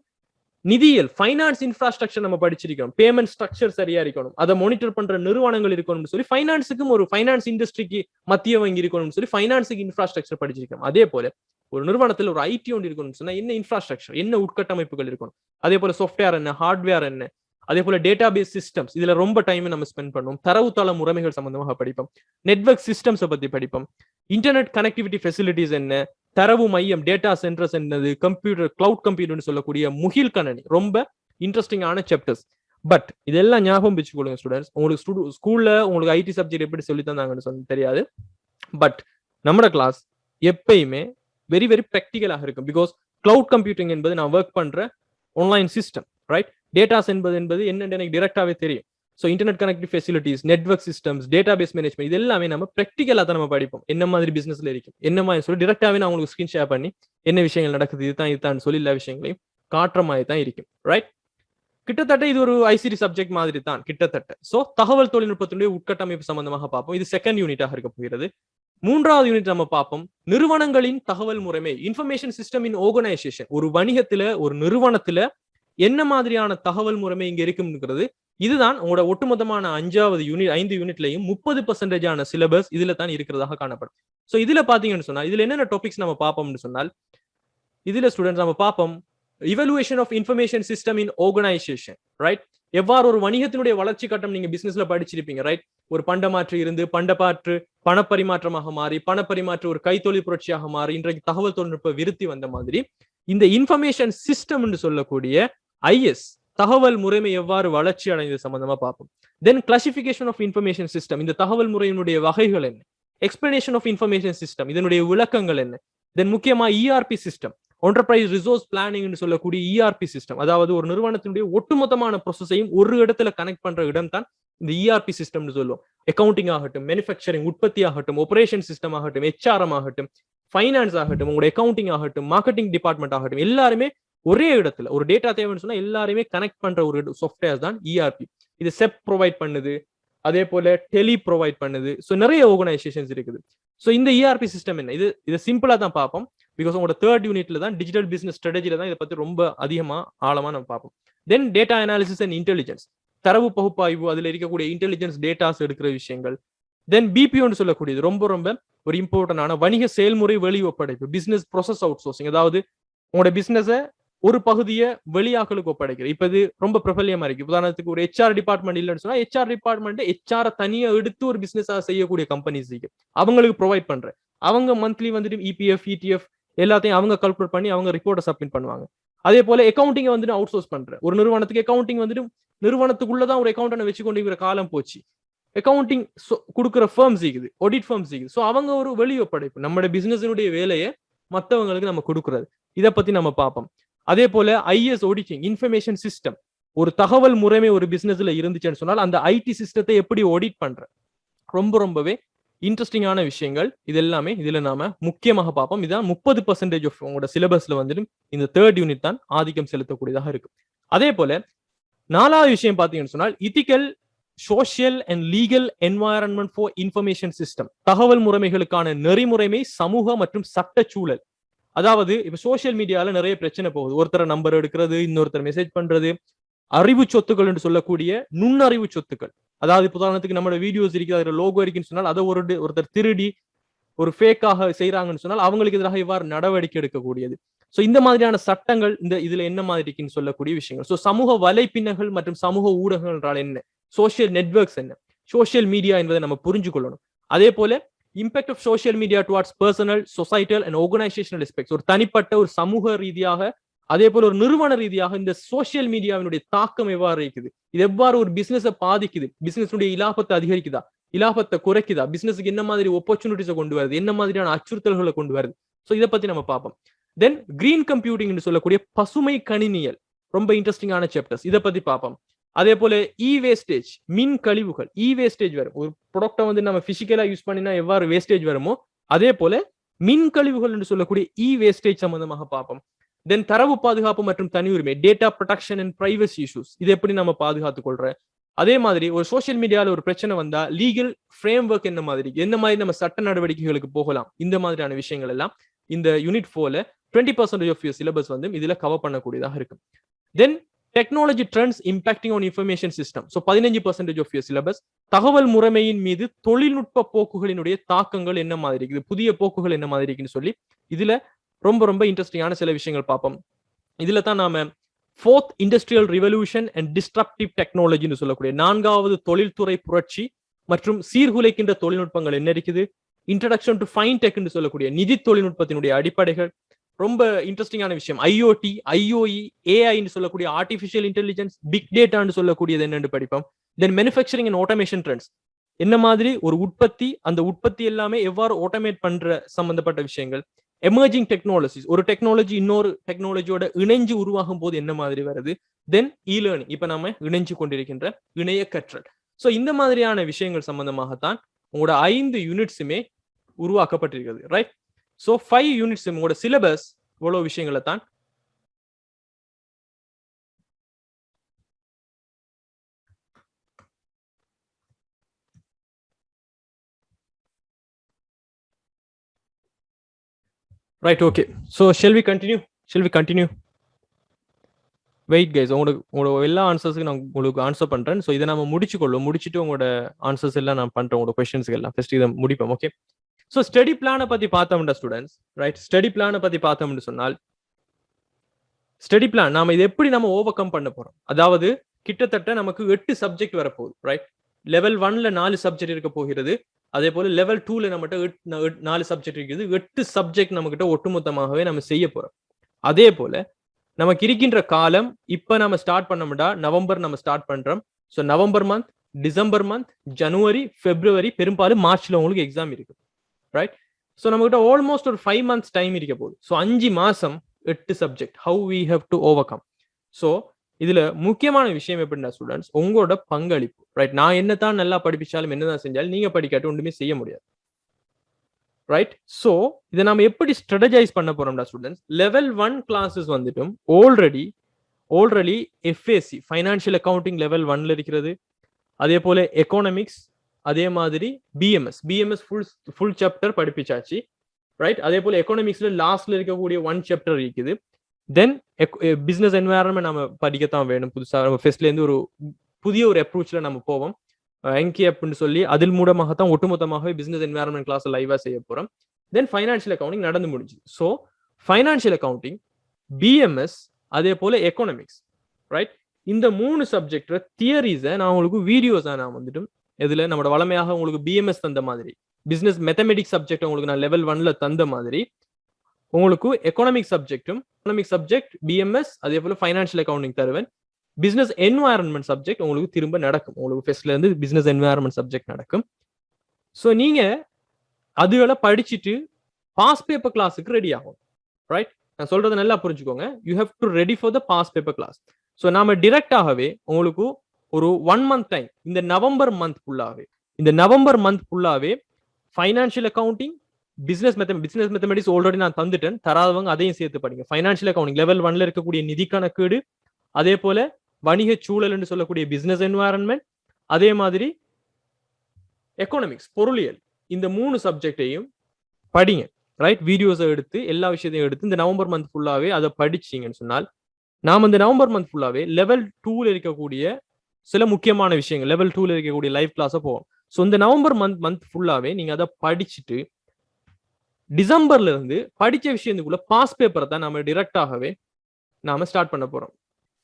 நிதியியல் ஃபைனான்ஸ் இன்ஃப்ராஸ்ட்ரக்சர் நம்ம படிச்சிருக்கோம். பேமெண்ட் ஸ்ட்ரக்சர் சரியா இருக்கணும், அதை மானிட்டர் பண்ற நிறுவனங்கள் இருக்கணும்னு சொல்லி ஃபைனான்ஸுக்கும் ஒரு ஃபைனான்ஸ் இண்டஸ்ட்ரிக்கு மத்திய வங்கி இருக்கணும்னு சொல்லி ஃபைனான்ஸுக்கு இன்ஃப்ராஸ்ட்ரக்சர் படிச்சிருக்கோம். அதே போல ஒரு நிறுவனத்தில் ஒரு ஐடி ஒன்று இருக்கணும்னு சொன்னா என்ன இன்ஃப்ராஸ்ட்ரக்சர், என்ன உட்கட்டமைப்புகள் இருக்கணும், அதே போல சாஃப்ட்வேர் என்ன, ஹார்ட்வேர் என்ன, அதே போல டேட்டா பேஸ் சிஸ்டம்ஸ், இதுல ரொம்ப டைம் நம்ம ஸ்பெண்ட் பண்ணுவோம். தரவுத்தள முறைமைகள் சம்பந்தமாக படிப்போம். நெட்வொர்க் சிஸ்டம்ஸை பத்தி படிப்போம். இன்டர்நெட் கனெக்டிவிட்டி ஃபெசிலிட்டிஸ் என்ன, தரவு மையம், டேட்டா சென்டர்ஸ் என்னது, கம்ப்யூட்டர், கிளவுட் கம்ப்யூட்டர்னு சொல்லக்கூடிய முகில் கணனி, ரொம்ப இன்ட்ரெஸ்டிங்கான சாப்டர்ஸ். பட் இதெல்லாம் ஞாபகம் வச்சுக்கொள்ளுங்க ஸ்டூடெண்ட்ஸ். உங்களுக்கு ஸ்கூல்ல உங்களுக்கு ஐடி சப்ஜெக்ட் எப்படி சொல்லி தந்தாங்கன்னு சொல்ல தெரியாது. பட் நம்மளோட கிளாஸ் எப்பயுமே வெரி வெரி ப்ராக்டிகலாக இருக்கும். பிகாஸ் கிளவுட் கம்ப்யூட்டிங் என்பது நான் ஒர்க் பண்ற ஆன்லைன் சிஸ்டம், ரைட்? டேட்டாஸ் என்பது என்னன்னு எனக்கு டிரெக்டாவே தெரியும். So internet connective facilities, network systems, data base management, இது எல்லாமே நம்ம ப்ராக்டிகலா தான் நம்ம படிப்போம். என்ன மாதிரி பிசினஸ்ல இருக்கும், என்ன மாதிரி சொல்லி டிரெக்டாவே நான் உங்களுக்கு ஸ்கிரீன் ஷேர் பண்ணி என்ன விஷயங்கள் நடக்குது, இதுதான் சொல்லி எல்லா விஷயங்களையும் காட்டுற மாதிரி தான் இருக்கும், ரைட்? கிட்டத்தட்ட இது ஒரு ஐசிடி சப்ஜெக்ட் மாதிரி தான் கிட்டத்தட்ட. ஸோ தகவல் தொழில்நுட்பத்தினுடைய உட்கட்டமைப்பு சம்பந்தமாக பார்ப்போம். இது செகண்ட் யூனிட்டாக இருக்க போகிறது. மூன்றாவது யூனிட் நம்ம பார்ப்போம் நிறுவனங்களின் தகவல் முறைமை, இன்ஃபர்மேஷன் சிஸ்டம் இன் ஆர்கனைசேஷன். ஒரு வணிகத்துல, ஒரு நிறுவனத்துல என்ன மாதிரியான தகவல் முறைமை இங்க இருக்குங்கிறது, இதுதான் உங்களோட ஒட்டுமொத்தமான 5 யூனிட்லையும் 30% சிலபஸ் இதுல தான் இருக்கிறதாக காணப்படும். ஸோ இதுல பாத்தீங்கன்னு சொன்னா இதுல என்னென்ன டாபிக்ஸ் நம்ம பார்ப்போம்னு சொன்னால், இதுல ஸ்டூடெண்ட்ஸ் நம்ம பார்ப்போம் evaluation of information system in organization, right? எவ்வாறு ஒரு வணிகத்தினுடைய வளர்ச்சி கட்டம் நீங்க பிசினஸ்ல படிச்சிருப்பீங்க, ரைட்? ஒரு பண்டமாற்று இருந்து பண்டப்பாற்று பணப்பரிமாற்றமாக மாறி, பணப்பரிமாற்று ஒரு கைத்தொழில் புரட்சியாக மாறி, இன்றைக்கு தகவல் தொழில்நுட்ப விருத்தி வந்த மாதிரி இந்த இன்ஃபர்மேஷன் சிஸ்டம் என்று சொல்லக்கூடிய ஐஎஸ் தகவல் முறைமை எவ்வாறு வளர்ச்சி அடைந்தது சம்பந்தமா பார்ப்போம். தென் கிளாசிபிகேஷன் ஆஃப் இன்ஃபர்மேஷன் சிஸ்டம், இந்த தகவல் முறையினுடைய வகைகள் என்ன, எக்ஸ்பிளனேஷன் ஆஃப் இன்ஃபர்மேஷன் சிஸ்டம், இதனுடைய விளக்கங்கள் என்ன. தென் முக்கியமா ERP system, enterprise resource planning சொல்லக்கூடிய இஆர்பி சிஸ்டம், அதாவது ஒரு நிறுவனத்தினுடைய ஒட்டுமொத்தமான ப்ராசஸையும் ஒரு இடத்துல கனெக்ட் பண்ற இடம் தான் இந்த இஆர்பி சிஸ்டம் சொல்லுவோம். அக்கௌண்டிங் ஆகட்டும், மேனுஃபேக்சரிங் உற்பத்தி ஆகட்டும், ஆபரேஷன் சிஸ்டம் ஆகட்டும், ஹெச்ஆர்எம் ஆகட்டும், ஃபைனான்ஸ் ஆகட்டும், உங்களோட அக்கௌண்டிங் ஆகட்டும், மார்க்கெட்டிங் டிபார்ட்மெண்ட் ஆகட்டும், எல்லாருமே ஒரே இடத்துல ஒரு டேட்டா தேவைன்னு சொன்னா எல்லாருமே கனெக்ட் பண்ற ஒரு சாஃப்ட்வேர் தான் இஆர்பி. இது செப் ப்ரொவைட் பண்ணுது, அதே போல டெலி ப்ரொவைட் பண்ணுது. ஸோ நிறைய ஆர்கனைசேஷன்ஸ் இருக்குது. ஸோ இந்த இஆர்பி சிஸ்டம் என்ன, இது சிம்பிளா தான் பார்ப்போம். பிகாஸ் உங்களோட தேர்ட் யூனிட்ல தான் டிஜிட்டல் பிசினஸ் ஸ்ட்ராட்டஜில தான் இதை பத்தி ரொம்ப அதிகமா ஆழமா நம்ம பார்ப்போம். தென் டேட்டா அனாலிசிஸ் அண்ட் இன்டெலிஜென்ஸ், தரவு பகுப்பாய்வு, அதுல இருக்கக்கூடிய இன்டெலிஜென்ஸ் டேட்டாஸ் எடுக்கிற விஷயங்கள். தென் பிபிஓன்னு சொல்லக்கூடியது ரொம்ப ரொம்ப ஒரு இம்பார்ட்டன்டான வணிக செயல்முறை வெளி ஒப்படைப்பு, பிசினஸ் ப்ராசஸ் அவுட் சோர்சிங், அதாவது உங்களோட பிசினஸை ஒரு பகுதியை வெளியாக்களுக்கு ஒப்படைக்கிறது. இப்ப இது ரொம்ப பிரபல்யமா இருக்கு. உதாரணத்துக்கு ஒரு ஹெச்ஆர் டிபார்ட்மெண்ட் இல்லைன்னு சொன்னா ஹெச்ஆர் டிபார்ட்மெண்ட் ஹெச்ஆர் தனியா எடுத்து ஒரு பிசினஸா செய்யக்கூடிய கம்பெனிஸ் இருக்கு, அவங்களுக்கு ப்ரொவைட் பண்ற. அவங்க மந்த்லி வந்துட்டு இபிஎஃப், இடிஎஃப் எல்லாத்தையும் அவங்க கால்குலேட் பண்ணி அவங்க ரிப்போர்ட்டை சப்மிட் பண்ணுவாங்க. அதே போல அக்கௌண்டிங்கை வந்துட்டு அவுட் சோர்ஸ் பண்ற ஒரு நிறுவனத்துக்கு அக்கௌண்டிங் வந்துட்டு நிறுவனத்துக்குள்ளதான் ஒரு அக்கௌண்டனை வச்சு கொண்டு இருக்கிற காலம் போச்சு. அக்கௌண்டிங் கொடுக்குற ஃபர்ம்ஸ் இருக்குது, ஆடிட் ஃபர்ம்ஸ் இருக்குது. ஸோ அவங்க ஒரு வெளி ஒப்படைப்பு, நம்மளுடைய பிசினஸினுடைய வேலையை மற்றவங்களுக்கு நம்ம கொடுக்குறது. இதை பத்தி நம்ம பார்ப்போம். அதே போல ஐஎஸ் ஆடிட்டிங், இன்ஃபர்மேஷன் சிஸ்டம், ஒரு தகவல் முறைமை ஒரு பிசினஸ்ல இருந்துச்சுன்னு சொன்னால் அந்த ஐடி சிஸ்டத்தை எப்படி ஆடிட் பண்ற, ரொம்பவே இன்ட்ரெஸ்டிங்கான விஷயங்கள். இது எல்லாமே இதுல நாம முக்கியமாக பார்ப்போம். இதான் 30% ஆஃப் உங்களோட சிலபஸ்ல வந்துட்டு இந்த தேர்ட் யூனிட் தான் ஆதிக்கம் செலுத்தக்கூடியதாக இருக்கு. அதே போல 4வது விஷயம் பாத்தீங்கன்னு சொன்னால் ethical, social and legal environment for information system, தகவல் முறைமைகளுக்கான நெறிமுறைமை, சமூக மற்றும் சட்ட சூழல். அதாவது இப்ப சோசியல் மீடியால நிறைய பிரச்சனை போகுது. ஒருத்தர் நம்பர் எடுக்கிறது, இன்னொருத்தர் மெசேஜ் பண்றது, அறிவு சொத்துக்கள் என்று சொல்லக்கூடிய நுண்ணறிவு சொத்துக்கள். அதாவது உதாரணத்துக்கு நம்மளோட வீடியோஸ் இருக்கு, அதுல லோகோ இருக்குன்னு சொன்னால் அதை ஒருத்தர் திருடி ஒரு ஃபேக்காக செய்யறாங்கன்னு சொன்னால் அவங்களுக்கு எதிராக இவ்வாறு நடவடிக்கை எடுக்கக்கூடியது. ஸோ இந்த மாதிரியான சட்டங்கள் இதுல என்ன மாதிரி இருக்குன்னு சொல்லக்கூடிய விஷயங்கள். ஸோ சமூக வலைப்பின்னல்கள் மற்றும் சமூக ஊடகங்கள் என்றால் என்ன, சோசியல் நெட்வொர்க்ஸ் என்ன, சோசியல் மீடியா என்பதை நம்ம புரிஞ்சு கொள்ளணும். அதே போல impact of social media towards personal, societal and organisational aspects, ஒரு தனிப்பட்ட ஒரு சமூக ரீதியாக அதே போல ஒரு நிறுவன ரீதியாக இந்த சோசியல் மீடியாவினுடைய தாக்கம் எவ்வாறு இருக்குது, இது எவ்வாறு ஒரு பிசினஸை பாதிக்குது, பிசினஸுடைய இலாபத்தை அதிகரிக்குதா, இலாபத்தை குறைக்குதா, பிசினஸுக்கு என்ன மாதிரி ஆப்பர்ச்சுனிட்டிஸை கொண்டு வருது, என்ன மாதிரியான அச்சுறுத்தல்களை கொண்டு வருது. ஸோ இதை பத்தி நம்ம பார்ப்போம். தென் கிரீன் கம்ப்யூட்டிங் சொல்லக்கூடிய பசுமை கணினியல், ரொம்ப இன்ட்ரெஸ்டிங்கான சாப்டர்ஸ், இதை பத்தி பார்ப்போம். அதே போல இ வேஸ்டேஜ், மின் கழிவுகள், இ வேஸ்டேஜ் வரும். ஒரு ப்ராடக்ட்டை வந்து நம்ம பிசிக்கலா யூஸ் பண்ணினா எவ்வாறு வேஸ்டேஜ் வருமோ அதே போல மின் கழிவுகள் என்று சொல்லக்கூடிய இ வேஸ்டேஜ் சம்பந்தமாக பார்ப்போம். தென் தரவு பாதுகாப்பு மற்றும் தனி உரிமை, data protection and privacy issues, இது எப்படி நம்ம பாதுகாத்துக் கொள்ற. அதே மாதிரி ஒரு சோசியல் மீடியால ஒரு பிரச்சனை வந்தா லீகல் ஃப்ரேம் ஒர்க் என்ன மாதிரி நம்ம சட்ட நடவடிக்கைகளுக்கு போகலாம், இந்த மாதிரியான விஷயங்கள் எல்லாம் இந்த யூனிட் 4ல 20% ஆஃப் யுவர் சிலபஸ் வந்து இதுல கவர் பண்ணக்கூடியதாக இருக்கும். Then technology trends impacting on information system, so 15% of your syllabus. தகவல் முறைமையின் மீது தொழில்நுட்ப போக்குகளினுடைய தாக்கங்கள் என்ன மாதிரி இருக்குது, புதிய போக்குகள் என்ன மாதிரி இருக்குன்னு சொல்லி இதுல ரொம்ப ரொம்ப இன்ட்ரெஸ்டிங்கான சில விஷயங்கள் பார்ப்போம். இதுல தான் நாம 4th industrial revolution and disruptive டெக்னாலஜின்னு சொல்லக்கூடிய 4வது தொழில்துறை புரட்சி மற்றும் சீர்குலைக்கின்ற தொழில்நுட்பங்கள் என்ன இருக்குது, இன்ட்ரடக்ஷன் டு ஃபைன் டெக்னு சொல்லக்கூடிய நிதி தொழில்நுட்பத்தினுடைய அடிப்படைகள், ரொம்ப இன்ட்ரெஸ்டிங்கான விஷயம் ஐஓடி, ஐஓஇ, ஏஐன்னு சொல்லக்கூடிய ஆர்டிபிஷியல் இன்டெலிஜென்ஸ், பிக் டேட்டான்னு சொல்லக்கூடியது என்னன்னு படிப்போம். தென் மேனுஃபேக்சரிங் அண்ட் ஆட்டோமேஷன் ட்ரெண்ட்ஸ், என்ன மாதிரி ஒரு உற்பத்தி, அந்த உற்பத்தி எல்லாமே எவ்வாறு ஆட்டோமேட் பண்ற சம்பந்தப்பட்ட விஷயங்கள். எமர்ஜிங் டெக்னாலஜிஸ், ஒரு டெக்னாலஜி இன்னொரு டெக்னாலஜியோட இணைஞ்சு உருவாகும் போது என்ன மாதிரி வருது. தென் இ லேர்னிங், இப்ப நாம இணைஞ்சு கொண்டிருக்கின்ற இணைய கற்றல். ஸோ இந்த மாதிரியான விஷயங்கள் சம்பந்தமாகத்தான் உங்களோட 5 யூனிட்ஸுமே உருவாக்கப்பட்டிருக்கிறது, ரைட். ஸோ 5 யூனிட்ஸ் உங்களோட சிலபஸ் இவ்வளவு விஷயங்களை தான் right. Okay, so shall we continue. Wait guys, உங்களோட எல்லா ஆன்சர்ஸுக்கு நான் உங்களுக்கு ஆன்சர் பண்றேன். ஸோ இதை நம்ம முடிச்சுட்டு உங்களோட ஆன்சர்ஸ் எல்லாம் நான் பண்றேன், உங்களோட கொஸ்டின்ஸ்க்கு எல்லாம் ஃபர்ஸ்ட் இதை முடிப்போம். ஓகே, ஸோ ஸ்டடி பிளானை பத்தி பார்த்தோம்னா ஸ்டூடெண்ட்ஸ், ரைட், ஸ்டடி பிளானை பத்தி பார்த்தோம்னு சொன்னால், ஸ்டடி பிளான் நாம இதை எப்படி நம்ம ஓவர் கம் பண்ண போறோம். அதாவது கிட்டத்தட்ட நமக்கு 8 சப்ஜெக்ட் வரப்போகுது, ரைட். லெவல் 1ல 4 சப்ஜெக்ட் இருக்க போகிறது. அதே போல லெவல் 2ல நம்மகிட்ட 4 சப்ஜெக்ட் இருக்குது. 8 சப்ஜெக்ட் நம்ம கிட்ட ஒட்டுமொத்தமாகவே நம்ம செய்ய போறோம். அதே போல நமக்கு இருக்கின்ற காலம், இப்ப நம்ம ஸ்டார்ட் பண்ணோம்டா நவம்பர் நம்ம ஸ்டார்ட் பண்றோம். So November month, December month, January, February, பெரும்பாலும் மார்ச்ல உங்களுக்கு எக்ஸாம் இருக்கு, ரைட். ஸோ நம்ம கிட்ட ஆல்மோஸ்ட் ஒரு 5 months டைம் இருக்க போகுது. ஸோ 5 மாசம் 8 subject, how we have to overcome. So இதுல முக்கியமான விஷயம் எப்படின்னா ஸ்டூடெண்ட்ஸ், உங்களோட பங்களிப்பு, ரைட். நான் என்னதான் நல்லா படிப்பிச்சாலும் என்னதான் செஞ்சாலும் நீங்க படிக்காட்டி ஒன்றுமே செய்ய முடியாது, ரைட். ஸோ இதை நம்ம எப்படி ஸ்ட்ராட்டஜைஸ் பண்ண போறோம்டா ஸ்டூடெண்ட்ஸ், லெவல் 1 கிளாஸஸ் வந்துட்டும் already FAC financial accounting level 1ல இருக்கிறது. அதே போல எக்கனாமிக்ஸ், அதே மாதிரி பிஎம்எஸ் ஃபுல் சாப்டர் படிப்பிச்சாச்சு, ரைட். அதே போல எக்கனாமிக்ஸ்ல லாஸ்ட்ல இருக்கக்கூடிய 1 சாப்டர் இருக்குது. தென் பிசினஸ் என்வாயர்மெண்ட் நம்ம படிக்கத்தான் வேணும். புதுசா நம்ம ஃபர்ஸ்ட்ல இருந்து ஒரு புதிய ஒரு அப்ரோச்ல நம்ம போவோம், என்கேப்னு சொல்லி அதில் மூலமாகத்தான் ஒட்டுமொத்தமாகவே பிசினஸ் என்வாயர்மெண்ட் கிளாஸ் லைவா செய்ய போறோம். தென் ஃபைனான்சியல் அக்கௌண்டிங் நடந்து முடிஞ்சு. ஸோ ஃபைனான்சியல் அக்கௌண்டிங், பிஎம்எஸ், அதே போல எக்கனாமிக்ஸ், ரைட். இந்த 3 சப்ஜெக்ட் தியரிஸை நான் உங்களுக்கு வீடியோஸா நான் வந்துட்டு இதுல நம்மளோட வளமையாக உங்களுக்கு பிஎம்எஸ் தந்த மாதிரி, பிசினஸ் மெத்தமெட்டிக்ஸ் சப்ஜெக்ட் உங்களுக்கு நான் லெவல் 1ல தந்த மாதிரி, உங்களுக்கு எக்கனாமிக் சப்ஜெக்ட் பிஎம்எஸ், அதே போல ஃபைனான்சியல் அக்கௌண்டிங் தருவேன். பிசினஸ் என்வாயர்மெண்ட் சப்ஜெக்ட் உங்களுக்கு திரும்ப நடக்கும், உங்களுக்கு ஃபர்ஸ்ட்ல இருந்து பிசினஸ் என்வாயர்மெண்ட் சப்ஜெக்ட் நடக்கும். ஸோ நீங்க அதுகளை படிச்சுட்டு பாஸ் பேப்பர் கிளாஸுக்கு ரெடி ஆகும், ரைட். நான் சொல்றதை நல்லா புரிஞ்சுக்கோங்க, you have to ready for the past paper class. So நாம டிரெக்டாகவே உங்களுக்கு ஒரு 1 month டைம், இந்த நவம்பர் மந்த் ஃபுல்லாவே financial accounting, business mathematics already நான் தந்துட்டேன், தராதவங்க அதையும் சேர்த்து படிங்க. ஃபைனான்சியல் அக்கௌண்டிங் லெவல் 1ல இருக்கக்கூடிய நிதி கணக்கீடு, அதே போல வணிக சூழல் என்று சொல்லக்கூடிய பிசினஸ் என்வாயர்மெண்ட், அதே மாதிரி எக்கனாமிக்ஸ் பொருளியல், இந்த 3 சப்ஜெக்டையும் படிங்க, ரைட். வீடியோஸை எடுத்து எல்லா விஷயத்தையும் எடுத்து இந்த நவம்பர் மந்த் ஃபுல்லாவே அதை படிச்சீங்கன்னு சொன்னால், நாம இந்த நவம்பர் மந்த் ஃபுல்லாவே லெவல் 2ல இருக்கக்கூடிய சில முக்கியமான விஷயங்கள், லெவல் 2ல இருக்கக்கூடிய லைவ் கிளாஸை போவோம். ஸோ இந்த நவம்பர் மந்த் ஃபுல்லாவே நீங்க அதை படிச்சுட்டு டிசம்பர்ல இருந்து படிச்ச விஷயத்துக்குள்ள பாஸ் பேப்பரை தான் நம்ம டிரெக்டாகவே நாம ஸ்டார்ட் பண்ண போறோம்.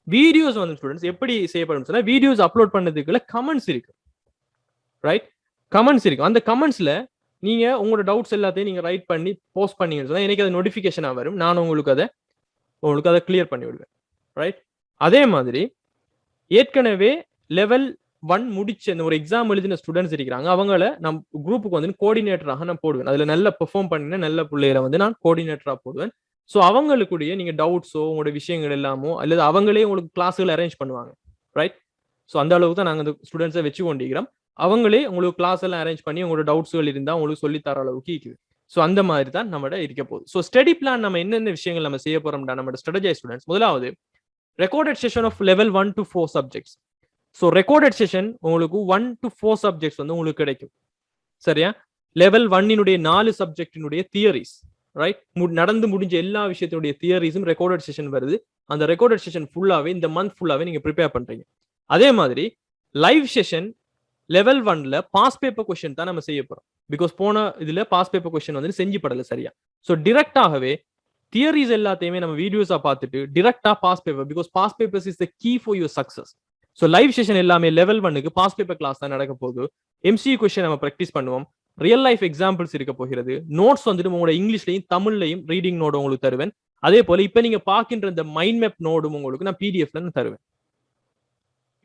வீடியோஸ் வந்து ஸ்டூடெண்ட்ஸ் எப்படி செய்யப்படும் சொன்னா, வீடியோஸ் அப்லோட் பண்ணதுக்குள்ள கமெண்ட்ஸ் இருக்கு, ரைட். கமெண்ட்ஸ் இருக்கு. அந்த கமெண்ட்ஸ்ல நீங்க உங்களோட டவுட்ஸ் எல்லாத்தையும் நீங்க ரைட் பண்ணி போஸ்ட் பண்ணீங்கன்னு சொன்னா எனக்கு அது நோட்டிபிகேஷனா வரும், நான் உங்களுக்கு அதை கிளியர் பண்ணி விடுவேன், ரைட். அதே மாதிரி ஏற்கனவே லெவல் 1 முடிச்ச இந்த ஒரு எக்ஸாம் எழுதின ஸ்டூடெண்ட்ஸ் இருக்கிறாங்க, அவங்கள நான் குரூப்புக்கு வந்து கோஆர்டினேட்டராக நான் போடுவேன். அதுல நல்ல பெர்ஃபார்ம் பண்ணின நல்ல பிள்ளைகளை வந்து நான் கோஆர்டினேட்டரா போடுவேன். ஸோ அவங்களுக்குடைய நீங்க டவுட்ஸோ உங்களோட விஷயங்கள் எல்லாமோ அல்லது அவங்களே உங்களுக்கு கிளாஸுகள் அரேஞ்ச் பண்ணுவாங்க, ரைட்? ஸோ அந்த அளவுக்கு தான் நாங்கள் அந்த ஸ்டூடெண்ட்ஸை வச்சு கொண்டிருக்கிறோம். அவங்களே உங்களுக்கு கிளாஸ் எல்லாம் அரேஞ்ச் பண்ணி உங்களோட டவுட்ஸ்கள் இருந்தால் உங்களுக்கு சொல்லித்தர அளவுக்கு இருக்குது. ஸோ அந்த மாதிரி தான் நம்மட இருக்க போகுது. ஸோ ஸ்டடி பிளான் நம்ம என்னென்ன விஷயங்கள் நம்ம செய்ய போறோம்டா நம்ம ஸ்ட்ராட்டஜைஸ் ஸ்டூடெண்ட்ஸ், முதலாவது recorded session of level 1 to 4 subjects. So recorded session உங்களுக்கு 1 to 4 சப்ஜெக்ட்ஸ் வந்து உங்களுக்கு கிடைக்கும், சரியா? லெவல் 1 4 சப்ஜெக்டினுடைய தியரிஸ், ரைட்? நடந்து முடிஞ்ச எல்லா விஷயத்தினுடைய தியரிஸும் ரெக்கார்டட் செஷன் வருது. அந்த ரெக்கார்டட் செஷன் ஃபுல்லாவே இந்த மந்த் ஃபுல்லாவே நீங்க ப்ரிப்பேர் பண்றீங்க. அதே மாதிரி லைவ் செஷன் லெவல் 1ல பாஸ் பேப்பர் கொஸ்டின் தான் நம்ம செய்ய போறோம். பிகாஸ் போன இதுல பாஸ் பேப்பர் கொஸ்டின் வந்து செஞ்சு படல சரியா. ஸோ டிரெக்டாகவே தியரிஸ் எல்லாத்தையுமே நம்ம வீடியோஸா பார்த்துட்டு டிரெக்டா past paper, because past papers is the key for your success. So live session எல்லாமே லெவல் 1க்கு பாஸ் பேப்பர் கிளாஸ் தான் நடக்க போகுது. எம்சிக்யூ கொஸ்டின் நம்ம ப்ராக்டிஸ் பண்ணுவோம். ரியல் லைஃப் எக்ஸாம்பிள்ஸ் இருக்க போகிறது. நோட்ஸ் வந்துட்டு உங்களோட இங்கிலீஷ்லையும் தமிழ்லையும் ரீடிங் நோடு உங்களுக்கு தருவேன். அதே போல இப்ப நீங்க பார்க்கின்ற இந்த மைண்ட் மேப் நோடும் உங்களுக்கு நான் பிடிஎஃப்ல தருவேன்.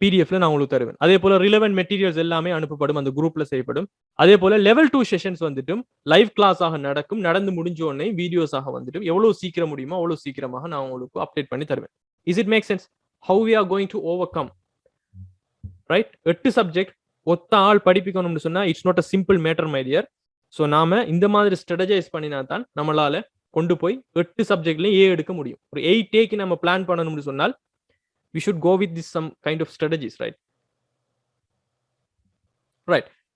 பிடிஎஃப்ல நான் உங்களுக்கு தருவேன். அதே போல ரிலவென்ட் மெட்டீரியல்ஸ் எல்லாமே அனுப்பப்படும், அந்த குரூப்ல செய்யப்படும். அதே போல லெவல் 2 செஷன்ஸ் வந்துட்டு லைவ் கிளாஸ் ஆக நடக்கும். நடந்து முடிஞ்ச உடனே வீடியோஸாக வந்துட்டு எவ்வளவு சீக்கிரம் முடியுமோ அவ்வளவு சீக்கிரமாக நான் உங்களுக்கு அப்டேட் பண்ணி தருவேன். Is it make sense how we are going to overcome, right? 8 subject ஒத்த ஆள் படிப்பிக்கணும்னு சொன்னா it's not a simple matter my dear. So நாம இந்த மாதிரி ஸ்ட்ராட்டஜைஸ் பண்ணினா தான் நம்மளால கொண்டு போய் 8 சப்ஜெக்ட்லயும் ஏ எடுக்க முடியும். ஒரு 8 ஏக்கு நம்ம பிளான் பண்ணணும்னு சொன்னால் we should go with this some kind of strategies, right?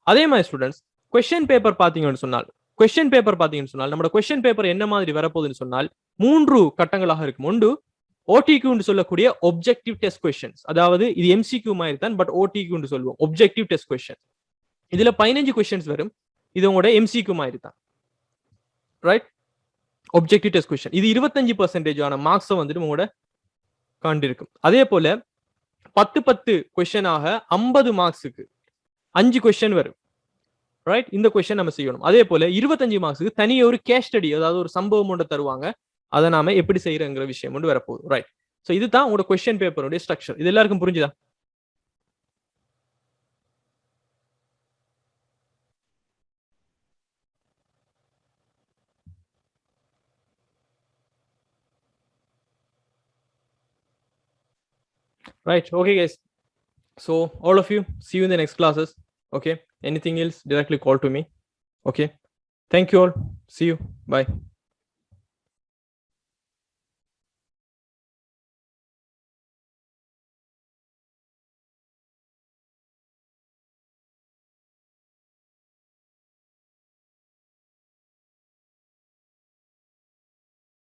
அதே மாதிரி ஸ்டூடெண்ட்ஸ் கொஸ்டின் பேப்பர் பாத்தீங்கன்னு சொன்னால் நம்மளோட கொஸ்டின் பேப்பர் என்ன மாதிரி வரப்போகுதுன்னு சொன்னால் 3 கட்டங்களாக இருக்கும். ஒன்று ஓடிக்யூன்னு சொல்லக்கூடிய ஒப்ஜெக்டிவ் டெஸ்ட் கொஸ்டின்ஸ், அதாவது இது எம்சிக்யூ மாதிரி தான், பட் ஓடிக்யூன்னு சொல்லுவோம், ஒப்ஜெக்டிவ் டெஸ்ட் கொஸ்டின். இதுல 15 கொஸ்டின்ஸ் வரும். இது உங்களோட எம்சிக்யூ மாதிரி தான், ரைட்? ஒப்ஜெக்டிவ் டெஸ்ட் கொஸ்டின் இது 25% ஆன மார்க்ஸை வந்துட்டு உங்களோட காண்டிருக்கும். அதே போல 10 கொஸ்டினாக 50 மார்க்ஸுக்கு 5 கொஸ்டின் வரும், ரைட்? இந்த கொஸ்டின் நம்ம செய்யணும். அதே போல 25 மார்க்ஸுக்கு தனியாக ஒரு கேஸ் ஸ்டடி, அதாவது ஒரு சம்பவம் ஒன்று தருவாங்க, அதை நாம எப்படி செய்யறங்கிற விஷயம் ஒன்று வரப்போகுது, ரைட்? ஸோ இதுதான் உங்களோட கொஸ்டின் பேப்பருடைய ஸ்ட்ரக்சர். இது எல்லாருக்கும் புரிஞ்சுதா? Right. Okay, guys. So all of you, see you in the next classes. Okay. Anything else, directly call to me. Okay. Thank you all. See you. Bye.